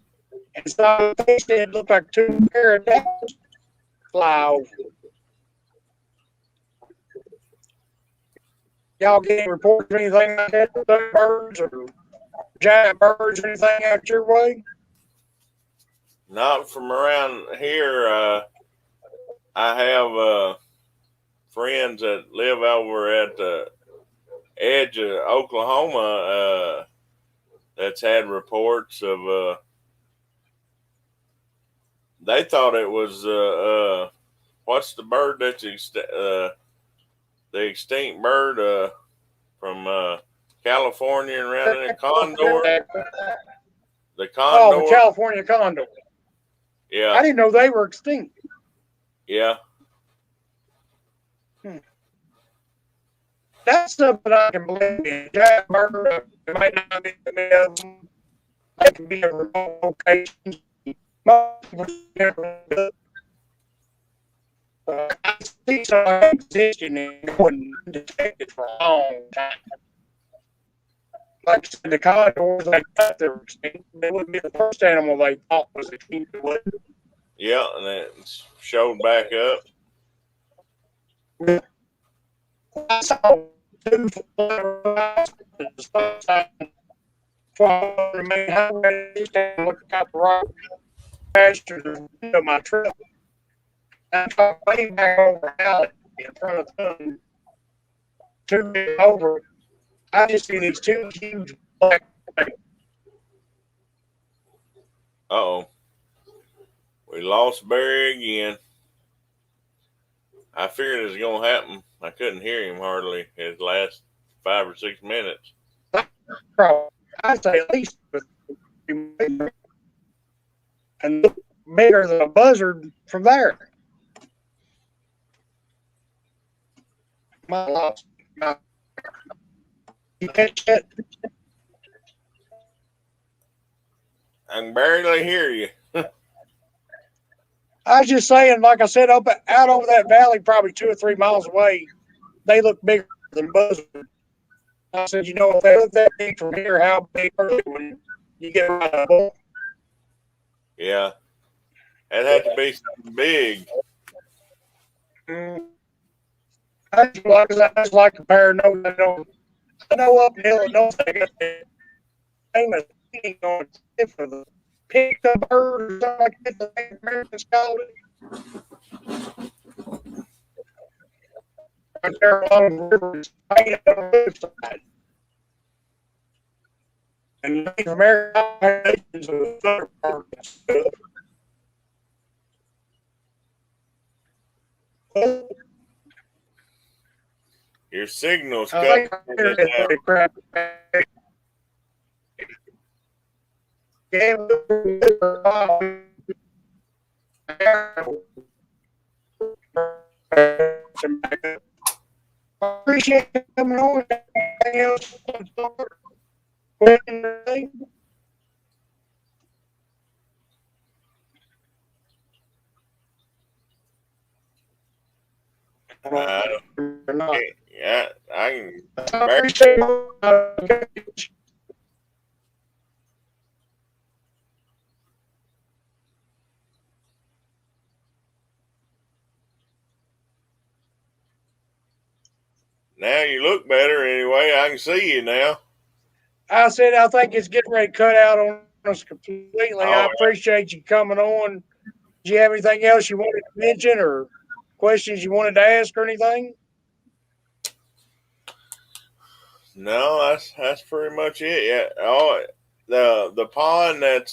and saw a fish that looked like two pterodactyls fly over. Y'all get any reports or anything like that? Birds or giant birds or anything out your way? Not from around here. I have friends that live over at the edge of Oklahoma that's had reports of. They thought it was what's the bird that's the extinct bird from California and around there, condor. The condor. Oh, the California condor. Yeah. I didn't know they were extinct. Yeah. That's something I can believe in. Giant bird, it might not be many of them. They can be in remote locations. I see some existing and going detected for a long time. Like I said, the condors, they thought they were extinct. They wouldn't be the first animal they thought was extinct. Yeah, and it showed back up. I saw two flies at the stop sign for the main highway. Looking out the rock pastures of my truck. I got way back over alley in front of them. 2 minutes over, I just see these two huge black things. Uh-oh. We lost Barry again. I figured it was going to happen. I couldn't hear him hardly his last 5 or 6 minutes. I'd say at least and bigger than a buzzard from there. My loss. You catch it? I can barely hear you. I was just saying, like I said, out over that valley, probably 2 or 3 miles away, they look bigger than buzzards. I said, you know, if they look that big from here, how big are they when you get around a bull? Yeah. It had to be something big. I just like to compare notes. I know up in Illinois they got the famous thing on it for the picked-up bird or something like that. The Native Americans called it. Right there along the river, it's painted on the hillside. And Native American nations of the southern part and stuff. Well, Your signal's I cut. think crap. Yeah, appreciate you coming on. Anything else? Yeah, I can. I appreciate Now you look better anyway. I can see you now. I said, I think it's getting ready to cut out on us completely. I Oh, appreciate you coming on. Do you have anything else you wanted to mention or questions you wanted to ask or anything? no, that's pretty much it. Yeah. Oh, the pond that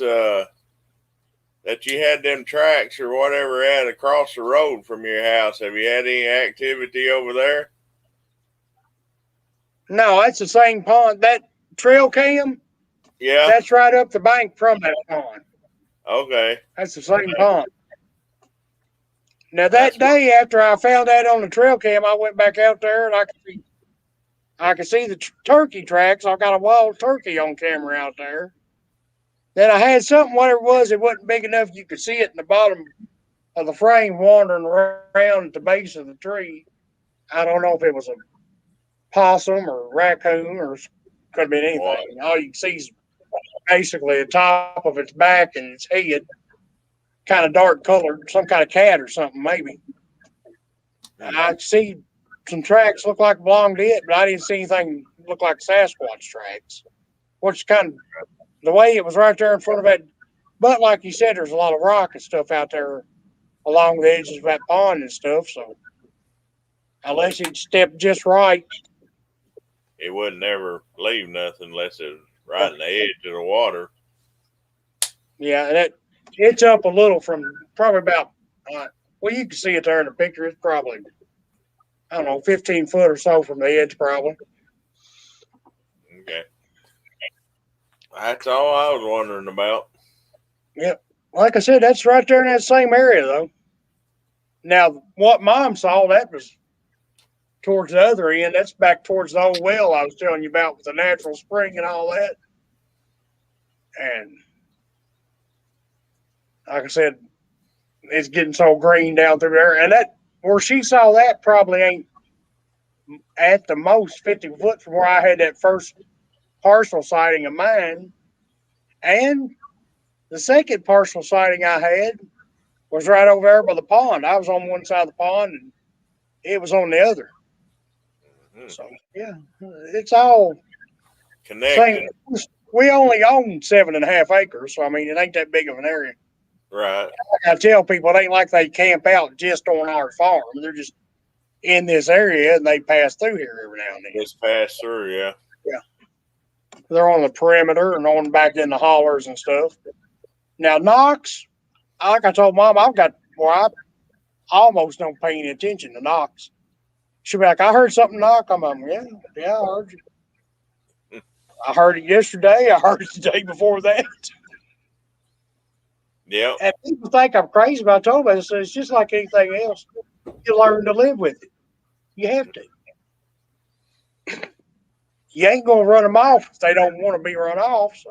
you had them tracks or whatever at across the road from your house. Have you had any activity over there? No, that's the same pond. That trail cam, Yeah. that's right up the bank from that pond. Okay. That's the same pond. Now That's that day after I found that on the trail cam, I went back out there and I could see the turkey tracks. I got a wild turkey on camera out there. Then I had something, whatever it was, it wasn't big enough you could see it in the bottom of the frame wandering around at the base of the tree. I don't know if it was a possum or raccoon or could have been what. anything. All you can see is basically the top of its back and its head, kind of dark colored, some kind of cat or something, maybe. I see some tracks look like belonged to it, but I didn't see anything look like Sasquatch tracks. Which kind of the way it was right there in front of that. But like you said, there's a lot of rock and stuff out there along the edges of that pond and stuff. So unless it stepped just right, It would never leave nothing unless it was right in the edge of the water. yeah, that it's up a little from probably about. Well, you can see it there in the picture. It's probably I don't know, 15 foot or so from the edge, probably. Okay. That's all I was wondering about. Yep. Like I said, that's right there in that same area, though. Now, what Mom saw, that was towards the other end. That's back towards the old well I was telling you about with the natural spring and all that. And like I said, it's getting so green down through there. And that where she saw that probably ain't at the most 50 foot from where I had that first partial sighting of mine. And the second partial sighting I had was right over there by the pond. I was on one side of the pond and it was on the other. Mm-hmm. So yeah, it's all same. Connected. We only own 7.5 acres, so I mean it ain't that big of an area. Right. I tell people it ain't like they camp out just on our farm. They're just in this area and they pass through here every now and then. Just pass through, yeah. Yeah. They're on the perimeter and on back in the hollers and stuff. Now Knox, like I told Mom, I almost don't pay any attention to knocks. She'll be like, I heard something knock. I'm like, yeah, I heard you. I heard it yesterday. I heard it the day before that. Yep. And people think I'm crazy, but I told them, it's just like anything else. You learn to live with it. You have to. You ain't going to run them off if they don't want to be run off. So,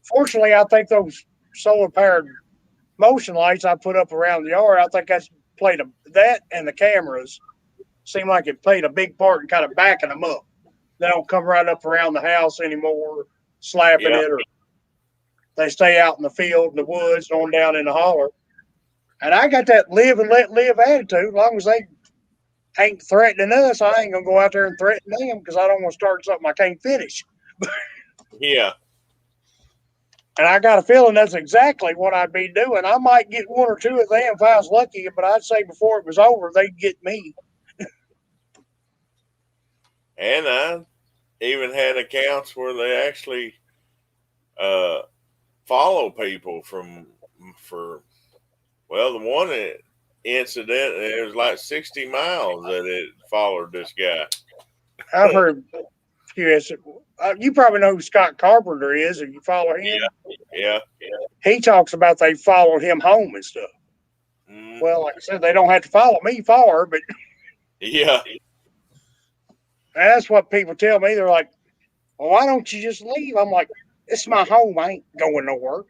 fortunately, I think those solar powered motion lights I put up around the yard, I think that and the cameras seem like it played a big part in kind of backing them up. They don't come right up around the house anymore, slapping it, or they stay out in the field, in the woods, on down in the holler. And I got that live and let live attitude. As long as they ain't threatening us, I ain't gonna go out there and threaten them because I don't want to start something I can't finish. Yeah. And I got a feeling that's exactly what I'd be doing. I might get one or two of them if I was lucky, but I'd say before it was over, they'd get me. And I even had accounts where they actually follow people for the one incident, it was like 60 miles that it followed this guy. I've heard you probably know who Scott Carpenter is if you follow him. Yeah. He talks about they followed him home and stuff. Mm. Well, like I said, they don't have to follow me far, but yeah. That's what people tell me. They're like, well, why don't you just leave? I'm like, it's my home. I ain't going nowhere.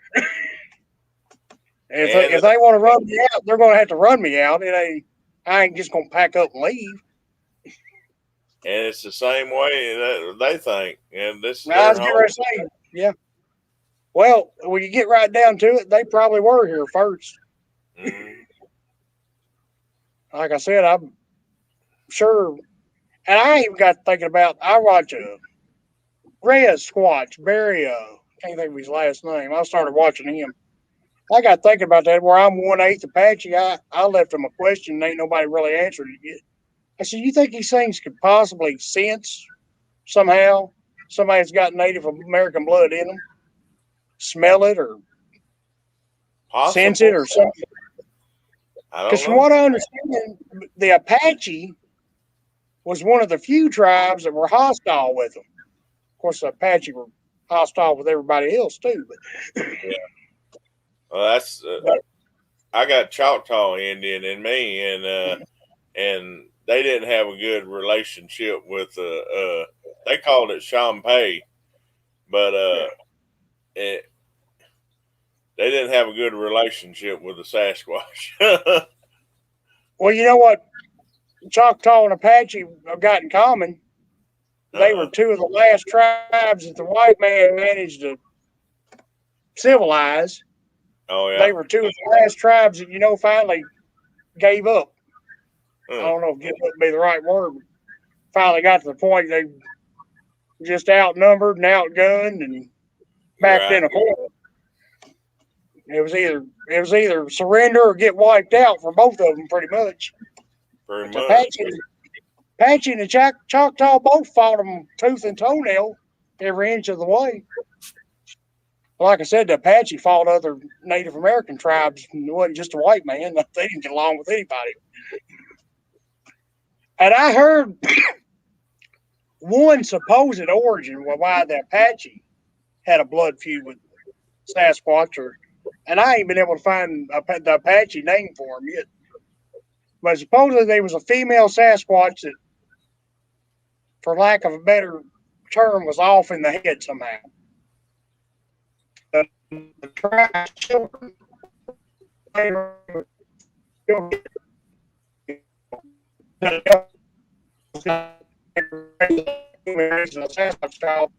If they want to run me out, they're going to have to run me out. I ain't just going to pack up and leave. And it's the same way that they think. And this is I was going to say, yeah. Well, when you get right down to it, they probably were here first. Mm. Like I said, I'm sure And I even got thinking about, I watch a Red Squatch, Barry, can't think of his last name. I started watching him. I got thinking about that where I'm 1/8 Apache. I left him a question and ain't nobody really answered it yet. I said, you think these things could possibly sense somehow somebody's got Native American blood in them? Smell it or sense it Possible. or something? I Because don't from know. what I understand, the Apache was one of the few tribes that were hostile with them. Of course, the Apache were hostile with everybody else too. Yeah. Well, that's But I got Choctaw Indian in me, and they didn't have a good relationship with they called it Champay, but yeah. it, they didn't have a good relationship with the Sasquatch. Well, you know what Choctaw and Apache have got in common? They were uh-uh. two of the last tribes that the white man managed to civilize. Oh They yeah. were two of the last tribes that finally gave up. I Hmm. don't know if give up would be the right word. But finally got to the point they just outnumbered and outgunned and backed Right. in a corner. It was either surrender or get wiped out for both of them, pretty much. Pretty But the much. Apache and the Choctaw both fought them tooth and toenail every inch of the way. Like I said, the Apache fought other Native American tribes. It wasn't just a white man. They didn't get along with anybody. And I heard one supposed origin why the Apache had a blood feud with Sasquatch, and I ain't been able to find the Apache name for him yet. But supposedly there was a female Sasquatch that, for lack of a better term, was off in the head somehow. The tribe's children, they were a Sasquatch child.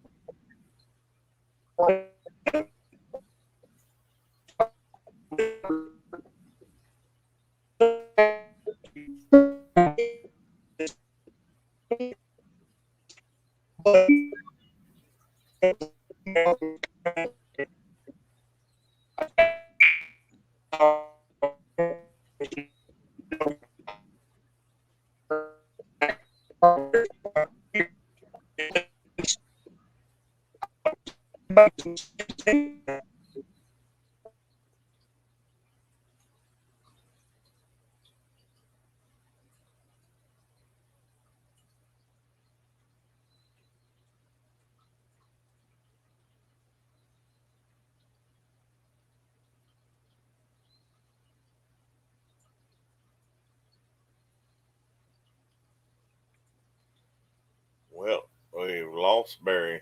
Well, we lost Barry.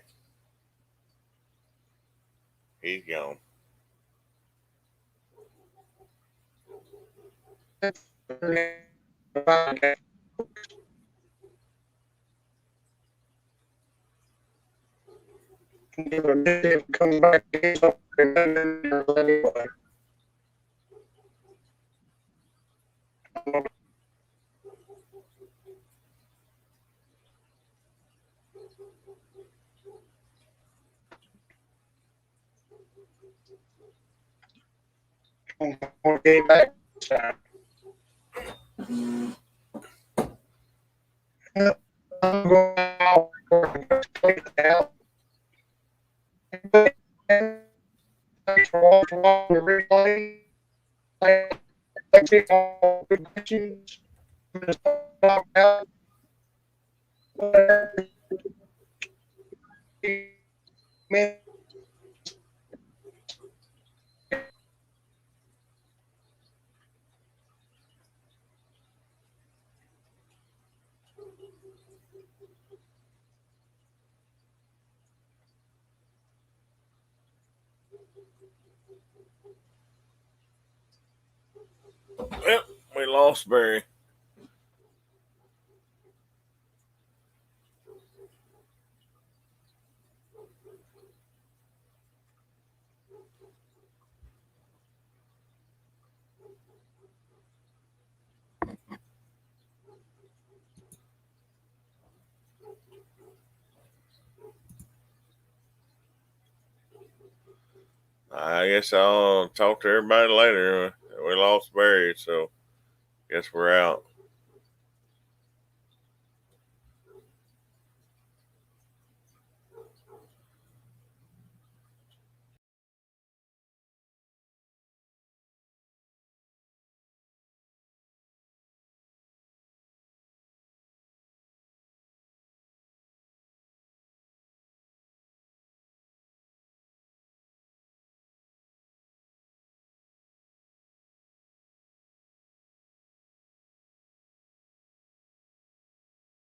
He's gone. Come back. Okay, back. I'm going to thanks for watching the replay. Thanks for all the questions. Talk about whatever. Well, we lost Barry. I guess I'll talk to everybody later. We lost Barry, so guess we're out.